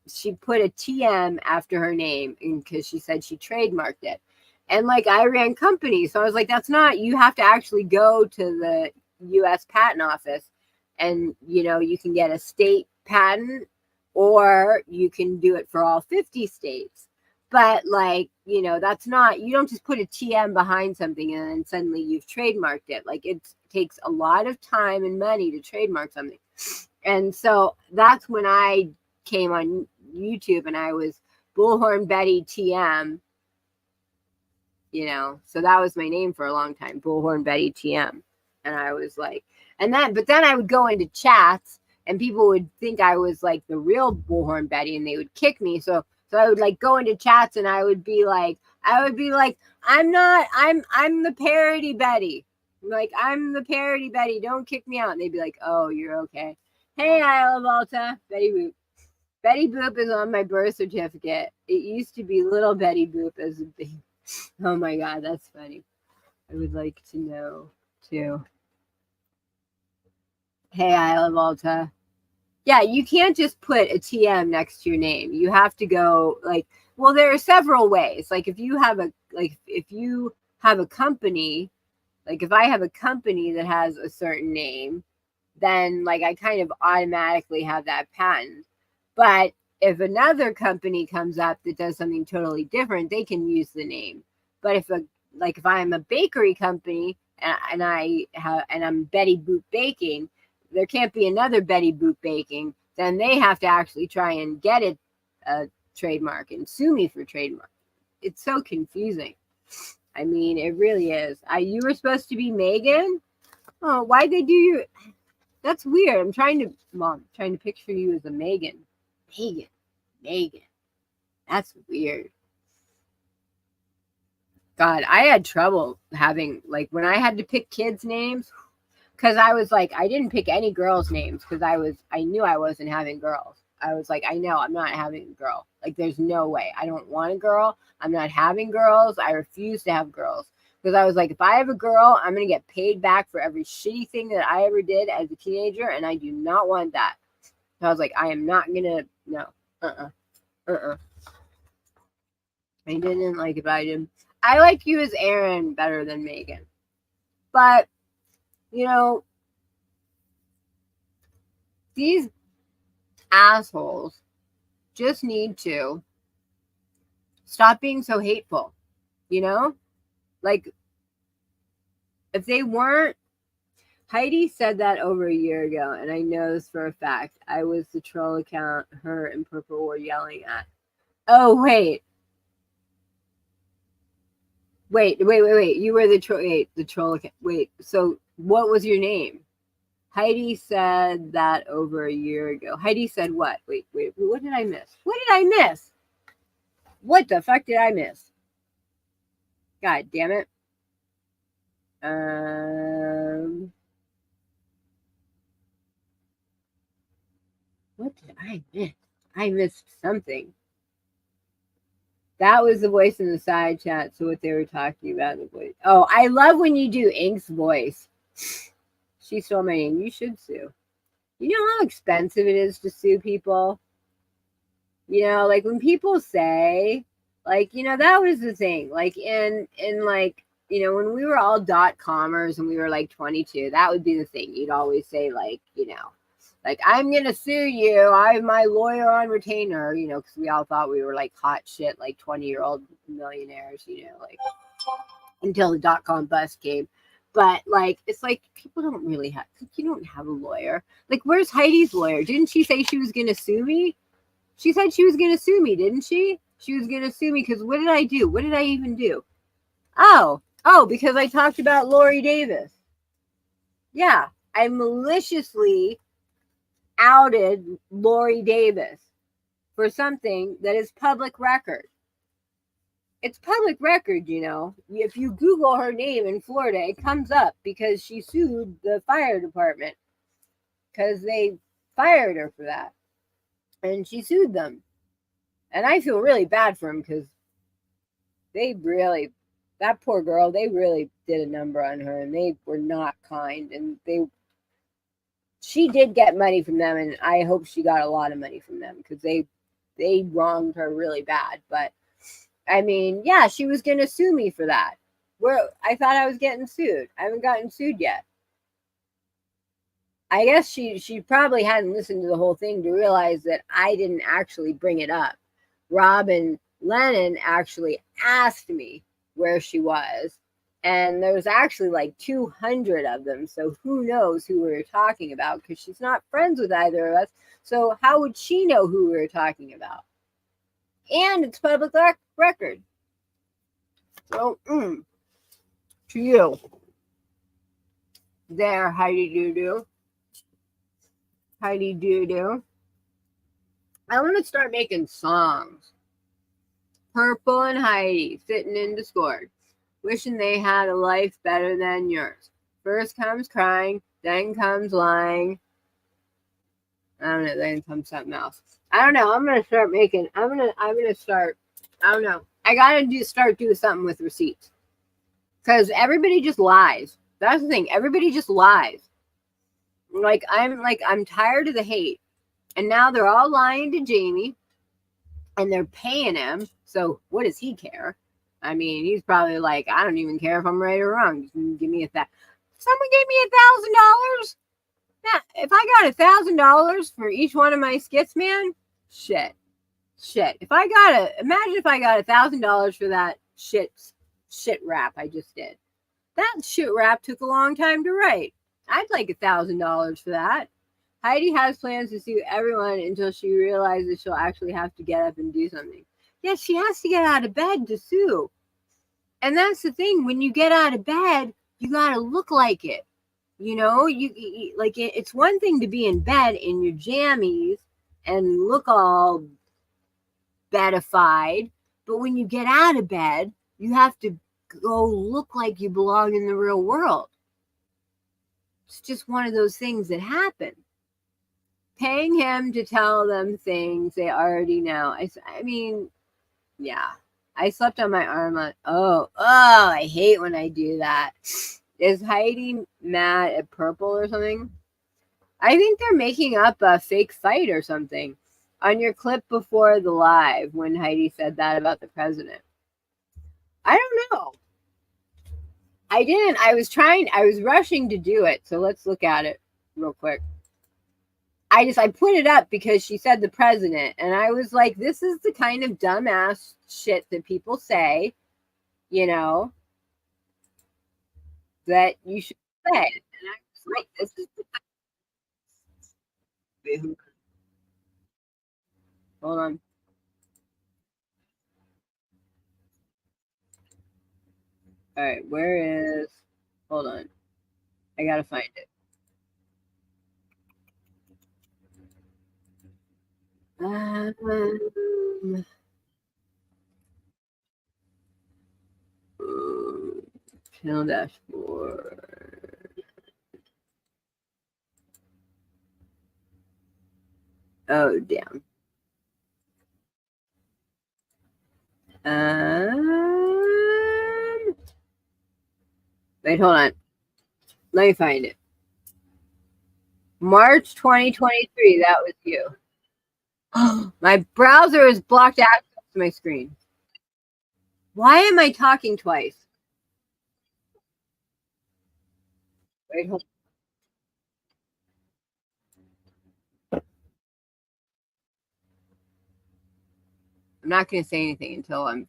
she put a TM after her name because she said she trademarked it. And like I ran companies, so I was like, that's not, you have to actually go to the US Patent Office and you can get a state patent, or you can do it for all 50 states. But like, that's not, you don't just put a TM behind something and then suddenly you've trademarked it. Like it takes a lot of time and money to trademark something. And so that's when I came on YouTube and I was Bullhorn Betty TM, so that was my name for a long time, Bullhorn Betty TM. And I was like, but then I would go into chats and people would think I was like the real Bullhorn Betty and they would kick me. So I would like go into chats and I would be like, I'm the parody Betty. Like, I'm the parody Betty. Don't kick me out. And they'd be like, oh, you're okay. Hey, Isla Volta, Betty Boop. Betty Boop is on my birth certificate. It used to be Little Betty Boop as a baby. Oh my God, that's funny. I would like to know too. Hey, Isla Volta. Yeah, you can't just put a TM next to your name. You have to go well, there are several ways. Like if you have a company, like if I have a company that has a certain name, then like I kind of automatically have that patent. But if another company comes up that does something totally different, they can use the name. But if I'm a bakery company and I'm Betty Boop Baking, there can't be another Betty Boop Baking. Then they have to actually try and get it a trademark and sue me for trademark. It's so confusing. I mean, it really is. You were supposed to be Megan? Oh, why'd they do you? That's weird. I'm trying to picture you as a Megan. Megan. That's weird. God, I had trouble having, like, when I had to pick kids' names, because I was like, I didn't pick any girls' names because I knew I wasn't having girls. I was like, I know I'm not having a girl. Like, there's no way. I don't want a girl. I'm not having girls. I refuse to have girls. Because I was like, if I have a girl, I'm going to get paid back for every shitty thing that I ever did as a teenager, and I do not want that. So I was like, I am not going to, no. I didn't like it, but I didn't. I like you as Aaron better than Megan. But, these assholes just need to stop being so hateful, Like, if they weren't, Heidi said that over a year ago, and I know this for a fact. I was the troll account her and Purple were yelling at. Oh, wait. Wait. You were the troll. Wait, the troll account. Wait, so what was your name? Heidi said that over a year ago. Heidi said what? Wait. What did I miss? What did I miss? What the fuck did I miss? God damn it. What did I miss? I missed something. That was the voice in the side chat. So what they were talking about, the voice. Oh, I love when you do Ink's voice. She stole my name. You should sue. You know how expensive it is to sue people? You know, like when people say, like, you know, that was the thing. Like in like, you know, when we were all .comers and we were like 22, that would be the thing. You'd always say, like, you know, like, I'm going to sue you. I have my lawyer on retainer, you know, because we all thought we were like hot shit, like 20-year-old millionaires, you know, like until the .com bust came. But like, it's like people don't really have, you don't have a lawyer. Like, where's Heidi's lawyer? Didn't she say she was going to sue me? She said she was going to sue me, didn't she? She was going to sue me because what did I do? What did I even do? Oh, because I talked about Lori Davis. Yeah, I maliciously outed Lori Davis for something that is public record. It's public record, you know. If you Google her name in Florida, it comes up because she sued the fire department because they fired her for that. And she sued them. And I feel really bad for them because they really, that poor girl, they really did a number on her and they were not kind. And she did get money from them, and I hope she got a lot of money from them because they wronged her really bad. But I mean, yeah, she was going to sue me for that. Where I thought I was getting sued. I haven't gotten sued yet. I guess she probably hadn't listened to the whole thing to realize that I didn't actually bring it up. Robin Lennon actually asked me where she was, and there was actually like 200 of them. So who knows who we were talking about, because she's not friends with either of us. So how would she know who we were talking about? And it's public record. So, to you. There, Heidi Doo-Doo. Heidi Doo-Doo. I want to start making songs. Purple and Heidi sitting in Discord, wishing they had a life better than yours. First comes crying, then comes lying. I don't know, then comes something else. I don't know. I'm gonna start making. I'm gonna start. I don't know. I gotta start doing something with receipts, because everybody just lies. That's the thing. Everybody just lies. I'm tired of the hate, and now they're all lying to Jamie, and they're paying him. So what does he care? I mean, he's probably like, I don't even care if I'm right or wrong. Just give me someone gave me $1,000. Yeah, if I got $1,000 for each one of my skits, man, shit. Imagine if I got $1,000 for that shit rap I just did. That shit rap took a long time to write. I'd like $1,000 for that. Heidi has plans to sue everyone until she realizes she'll actually have to get up and do something. Yeah, she has to get out of bed to sue. And that's the thing. When you get out of bed, you got to look like it. You know, you like it's one thing to be in bed in your jammies and look all bedified, but when you get out of bed, you have to go look like you belong in the real world. It's just one of those things that happen. Paying him to tell them things they already know. I mean, yeah. I slept on my arm. I hate when I do that. Is Heidi mad at Purple or something? I think they're making up a fake fight or something. On your clip before the live, when Heidi said that about the president. I don't know. I didn't. I was rushing to do it. So let's look at it real quick. I put it up because she said the president. And I was like, this is the kind of dumbass shit that people say, you know. that you should say. And I was like, this is the hold on. All right, where is hold on. I gotta find it. Channel dashboard. Oh, damn. Wait, hold on. Let me find it. March 2023. That was you. My browser is blocked access to my screen. Why am I talking twice? Wait, hold on. I'm not going to say anything until I'm.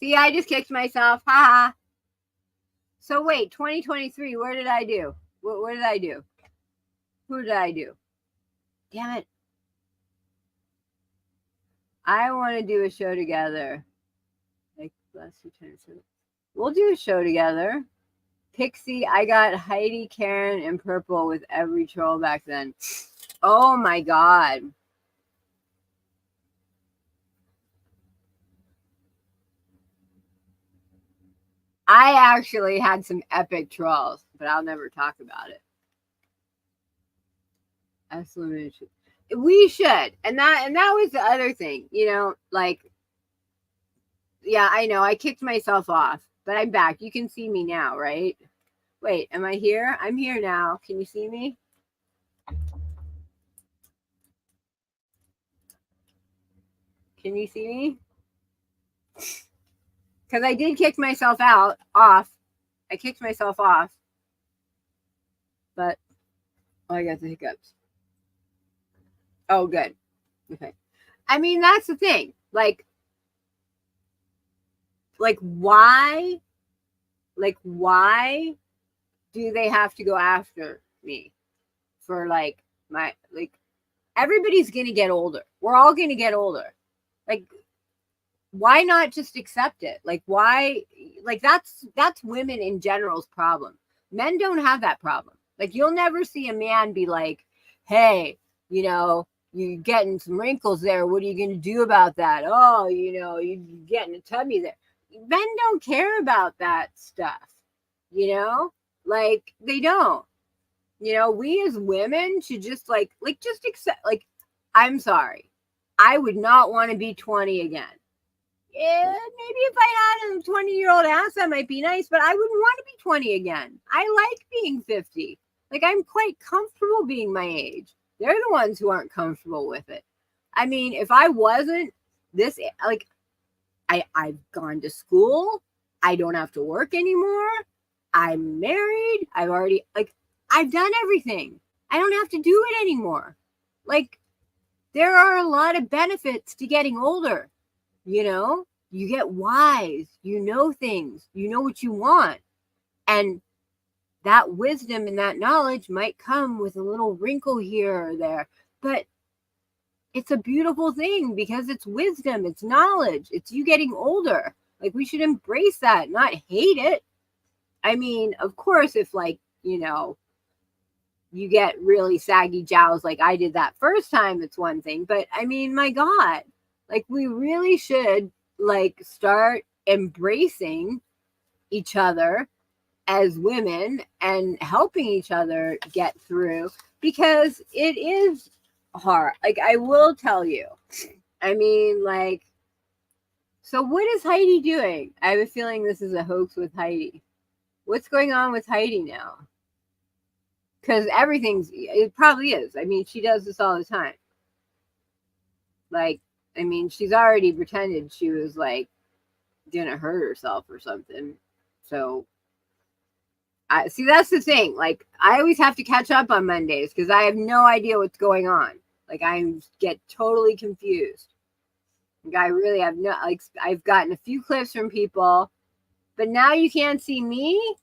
See, I just kicked myself. Ha. So wait, 2023. Where did I do? What did I do? Who did I do? Damn it. I want to do a show together. Like last time. We'll do a show together. Pixie, I got Heidi, Karen, and Purple with every troll back then. Oh my God. I actually had some epic trolls, but I'll never talk about it. Assassination. We should. And that was the other thing, you know, like, yeah, I know. I kicked myself off, but I'm back. You can see me now, right? Wait, am I here? I'm here now. Can you see me? Can you see me? Because I did kick myself off. I kicked myself off. But I got the hiccups. Oh, good. Okay. I mean, that's the thing. Like why do they have to go after me for like my like everybody's gonna get older. We're all gonna get older. Like, why not just accept it? Like, why? Like, that's women in general's problem. Men don't have that problem. Like, you'll never see a man be like, hey, you know, you're getting some wrinkles there. What are you going to do about that? Oh, you know, you're getting a tummy there. Men don't care about that stuff, you know? Like, they don't. You know, we as women should just just accept, like, I'm sorry. I would not want to be 20 again. Yeah, maybe if I had a 20-year-old ass, that might be nice, but I wouldn't want to be 20 again. I like being 50. Like, I'm quite comfortable being my age. They're the ones who aren't comfortable with it. I mean, if I wasn't this, like, I've gone to school. I don't have to work anymore. I'm married. I've done everything. I don't have to do it anymore. Like, there are a lot of benefits to getting older. You know, you get wise, you know things, you know what you want. And that wisdom and that knowledge might come with a little wrinkle here or there, but it's a beautiful thing because it's wisdom, it's knowledge, it's you getting older. Like, we should embrace that, not hate it. I mean, of course, if, like, you know, you get really saggy jowls like I did that first time, it's one thing. But I mean, my God, like, we really should, like, start embracing each other as women and helping each other get through, because it is hard. Like, I will tell you, I mean, like, so what is Heidi doing? I have a feeling this is a hoax with Heidi. What's going on with Heidi now? Because it probably is. I mean, she does this all the time. Like, I mean, she's already pretended she was like gonna hurt herself or something. So I see, that's the thing. Like, I always have to catch up on Mondays because I have no idea what's going on. Like, I get totally confused. Like, I really have no, like, I've gotten a few clips from people, but now you can't see me.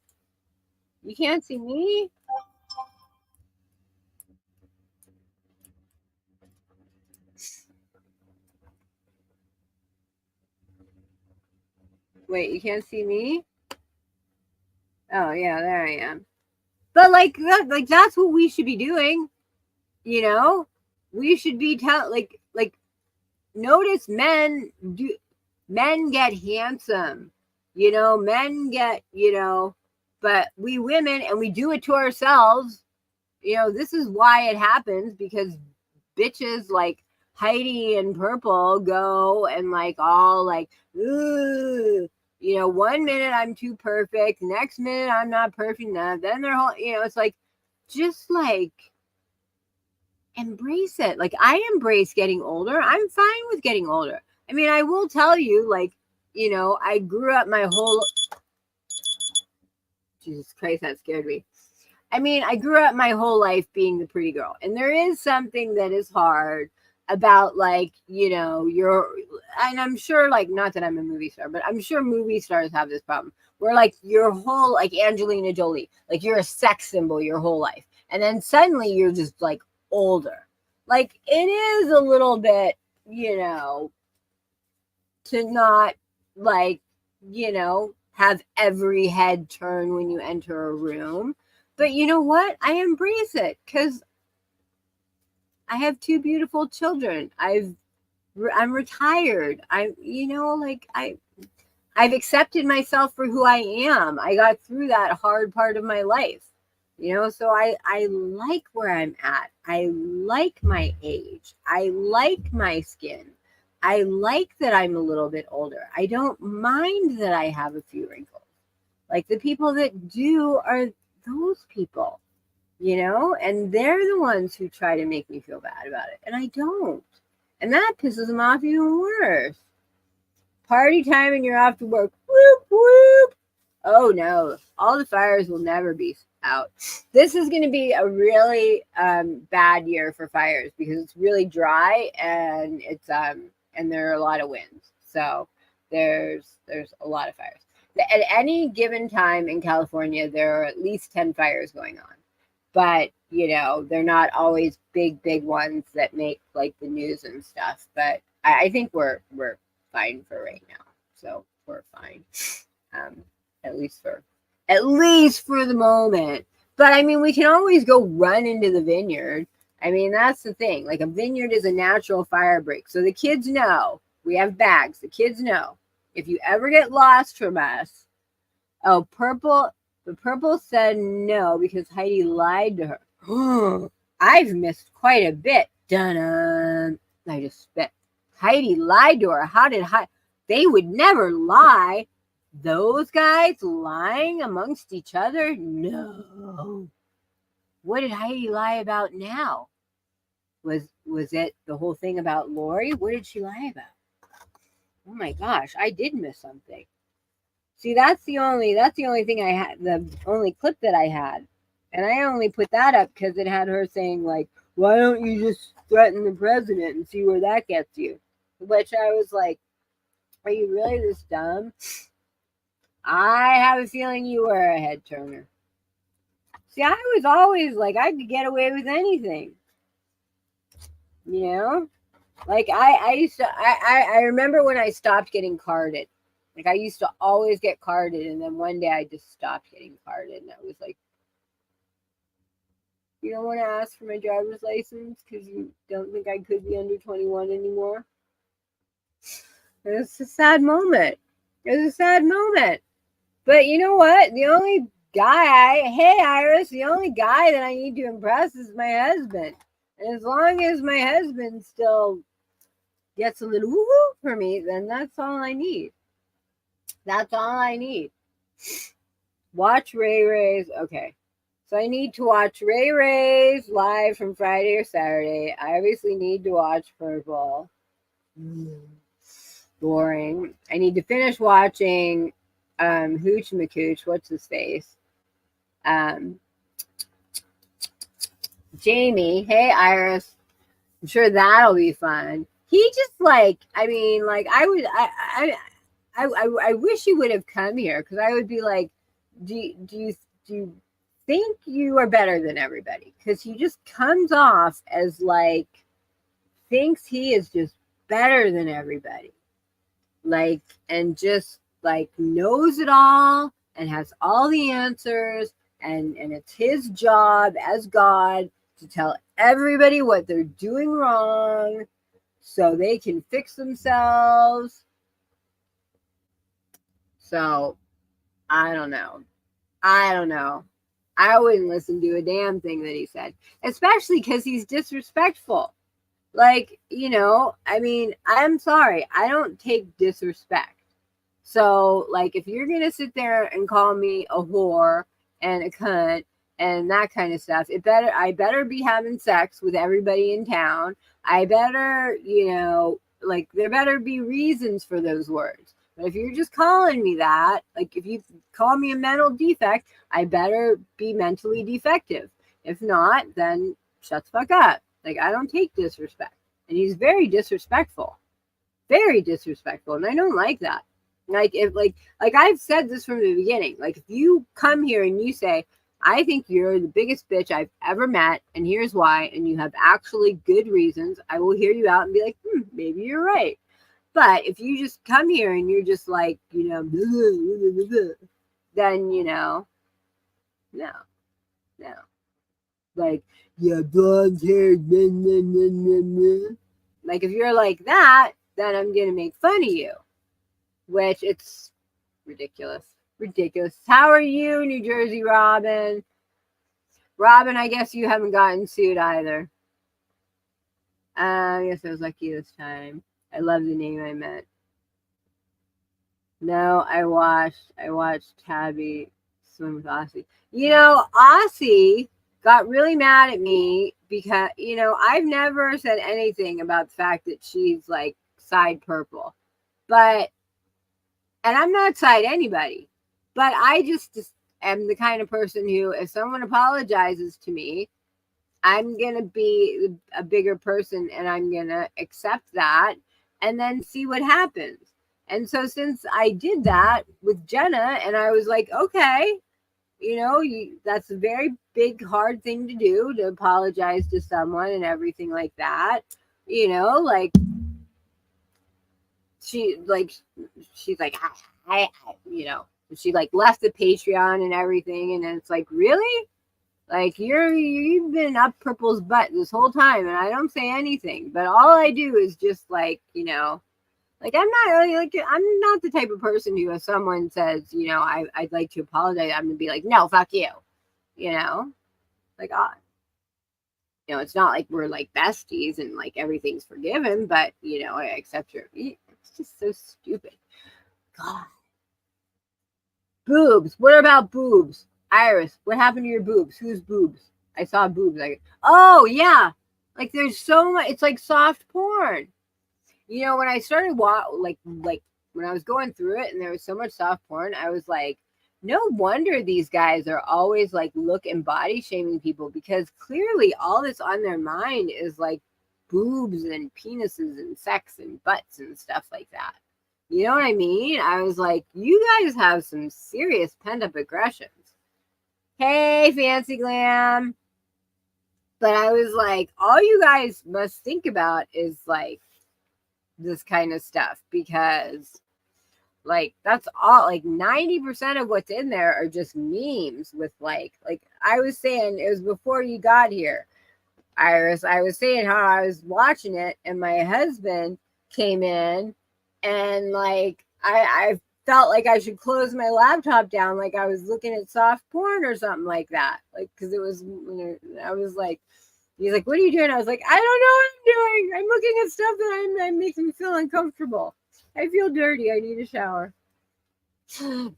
You can't see me. Wait, you can't see me? Oh yeah, there I am. But like that's what we should be doing. You know? We should be like notice men get handsome. You know, men get, you know, but we women, and we do it to ourselves. You know, this is why it happens, because bitches like Heidi and Purple go and like all like, ooh, you know, 1 minute I'm too perfect, next minute I'm not perfect enough. Then they're whole, you know, it's like, just like embrace it. Like, I embrace getting older. I'm fine with getting older. I mean, I will tell you, like, you know, I grew up my whole, Jesus Christ, that scared me. I mean, I grew up my whole life being the pretty girl. And there is something that is hard about, like, you know, and I'm sure, like, not that I'm a movie star, but I'm sure movie stars have this problem where, like, your whole, like Angelina Jolie, like, you're a sex symbol your whole life. And then suddenly you're just, like, older. Like, it is a little bit, you know, to not, like, you know, have every head turn when you enter a room. But you know what? I embrace it because I have 2 beautiful children. I'm retired. You know, like, I've accepted myself for who I am. I got through that hard part of my life, you know, so I like where I'm at. I like my age. I like my skin. I like that I'm a little bit older. I don't mind that I have a few wrinkles. Like, the people that do are those people, you know, and they're the ones who try to make me feel bad about it. And I don't. And that pisses them off even worse. Party time and you're off to work. Whoop, whoop. Oh no, all the fires will never be out. This is going to be a really bad year for fires because it's really dry and it's and there are a lot of winds. So there's a lot of fires. At any given time in California, there are at least 10 fires going on. But, you know, they're not always big ones that make like the news and stuff. But I think we're fine for right now. So we're fine. At least for the moment. But I mean, we can always go run into the vineyard. I mean, that's the thing. Like, a vineyard is a natural fire break. So the kids know. We have bags. The kids know. If you ever get lost from us, the Purple said no because Heidi lied to her. I've missed quite a bit. Dun-dun. I just spit. Heidi lied to her. How did they would never lie. Those guys lying amongst each other? No. What did Heidi lie about now? Was it the whole thing about Lori? What did she lie about? Oh my gosh, I did miss something. See, that's the only thing I had, the only clip that I had. And I only put that up because it had her saying, like, why don't you just threaten the president and see where that gets you? Which I was like, are you really this dumb? I have a feeling you were a head turner. See, I was always like, I could get away with anything. You know? Like, I used to, I remember when I stopped getting carded. Like, I used to always get carded, and then one day I just stopped getting carded, and I was like, you don't want to ask for my driver's license because you don't think I could be under 21 anymore? And it's a sad moment. It was a sad moment. But you know what? The only guy, hey Iris, the only guy that I need to impress is my husband. And as long as my husband still gets a little woo-hoo for me, then that's all I need. That's all I need. Watch Ray Ray's. Okay. So I need to watch Ray Ray's live from Friday or Saturday. I obviously need to watch Purple. Boring. I need to finish watching Hooch McCooch. What's his face? Jamie. Hey, Iris. I'm sure that'll be fun. He just like, I mean, like I wish he would have come here because I would be like, do you think you are better than everybody? Because he just comes off as like thinks he is just better than everybody, like, and just like knows it all and has all the answers, and it's his job as God to tell everybody what they're doing wrong so they can fix themselves. So I don't know. I wouldn't listen to a damn thing that he said, especially because he's disrespectful. Like, you know, I mean, I'm sorry. I don't take disrespect. So, like, if you're going to sit there and call me a whore and a cunt and that kind of stuff, I better be having sex with everybody in town. I better, you know, like, there better be reasons for those words. But if you're just calling me that, like, if you call me a mental defect, I better be mentally defective. If not, then shut the fuck up. Like, I don't take disrespect. And he's very disrespectful. Very disrespectful. And I don't like that. Like, if like I've said this from the beginning. Like, if you come here and you say, I think you're the biggest bitch I've ever met, and here's why, and you have actually good reasons, I will hear you out and be like, maybe you're right. But if you just come here and you're just like, you know, blah, blah, blah, blah, then, you know, no. Like, yeah, blonde hair, blah, blah, blah, blah, blah. Like, if you're like that, then I'm going to make fun of you, which it's ridiculous. Ridiculous. How are you, New Jersey Robin? Robin, I guess you haven't gotten sued either. I guess I was lucky this time. I love the name I meant. No, I watched Tabby swim with Aussie. You know, Aussie got really mad at me because, you know, I've never said anything about the fact that she's like side purple. And I'm not side anybody, but I just am the kind of person who, if someone apologizes to me, I'm going to be a bigger person and I'm going to accept that and then see what happens. And so since I did that with Jenna and I was like, okay, you know, that's a very big, hard thing to do, to apologize to someone and everything like that. You know, like, she's like, I you know, she like left the Patreon and everything. And it's like, really? Like, you've been up Purple's butt this whole time and I don't say anything, but all I do is just like, you know, like, I'm not really like, I'm not the type of person who, if someone says, you know, I'd like to apologize, I'm gonna be like, no, fuck you, you know, like, you know, it's not like we're like besties and like everything's forgiven, but you know, I accept your. It's just so stupid. God. Boobs. What about boobs? Iris, what happened to your boobs? Whose boobs? I saw boobs. Like, oh yeah, like there's so much. It's like soft porn. You know, when I started like when I was going through it and there was so much soft porn, I was like, no wonder these guys are always like look and body shaming people, because clearly all that's on their mind is like boobs and penises and sex and butts and stuff like that. You know what I mean? I was like, you guys have some serious pent up aggressions. Hey, Fancy Glam. But I was like, all you guys must think about is like this kind of stuff, because like that's all, like 90% of what's in there are just memes with like I was saying, it was before you got here, Iris. I was saying how I was watching it and my husband came in and like I felt like I should close my laptop down, like I was looking at soft porn or something like that. Like, because it was, I was like, he's like, what are you doing? I was like, I don't know what I'm doing. I'm looking at stuff that makes me feel uncomfortable. I feel dirty. I need a shower.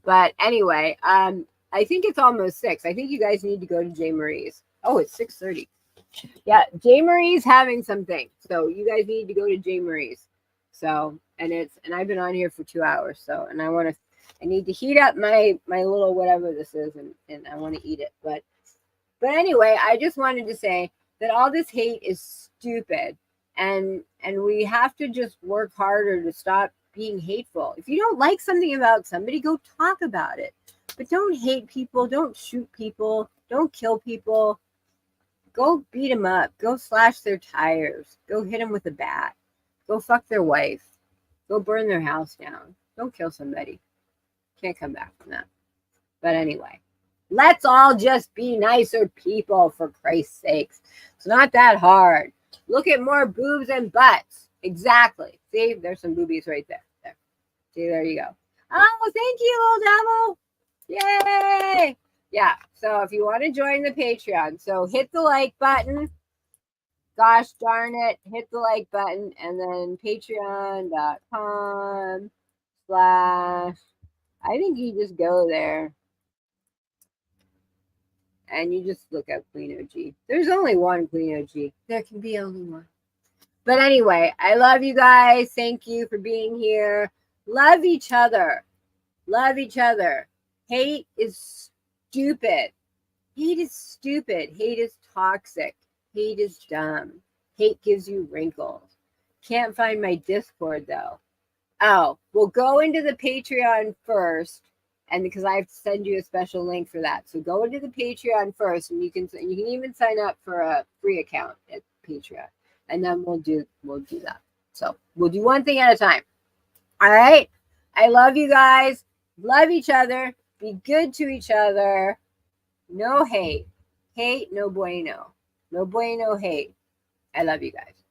But anyway, I think it's almost 6. I think you guys need to go to J. Marie's. Oh, it's 6:30. Yeah, J. Marie's having something. So you guys need to go to J. Marie's. So, and I've been on here for 2 hours. So, and I need to heat up my little whatever this is, and I want to eat it. But anyway, I just wanted to say that all this hate is stupid, and we have to just work harder to stop being hateful. If you don't like something about somebody, go talk about it. But don't hate people, don't shoot people, don't kill people. Go beat them up, go slash their tires, go hit them with a bat, go fuck their wife, go burn their house down. Don't kill somebody. Can't come back from that. But anyway, let's all just be nicer people, for Christ's sakes. It's not that hard. Look at more boobs and butts. Exactly. See, there's some boobies right there. There. See, there you go. Oh, thank you, little devil. Yay. Yeah, so if you want to join the Patreon, so hit the like button. Gosh darn it, hit the like button, and then patreon.com/ I think you just go there and you just look up Queen OG. There's only one Queen OG. There can be only one. But anyway, I love you guys. Thank you for being here. Love each other. Love each other. Hate is stupid. Hate is stupid. Hate is toxic. Hate is dumb. Hate gives you wrinkles. Can't find my Discord though. Oh, well, go into the Patreon first, and because I have to send you a special link for that. So go into the Patreon first, and you can even sign up for a free account at Patreon, and then we'll do that. So we'll do one thing at a time. All right. I love you guys. Love each other. Be good to each other. No hate. Hate, no bueno. No bueno hate. I love you guys.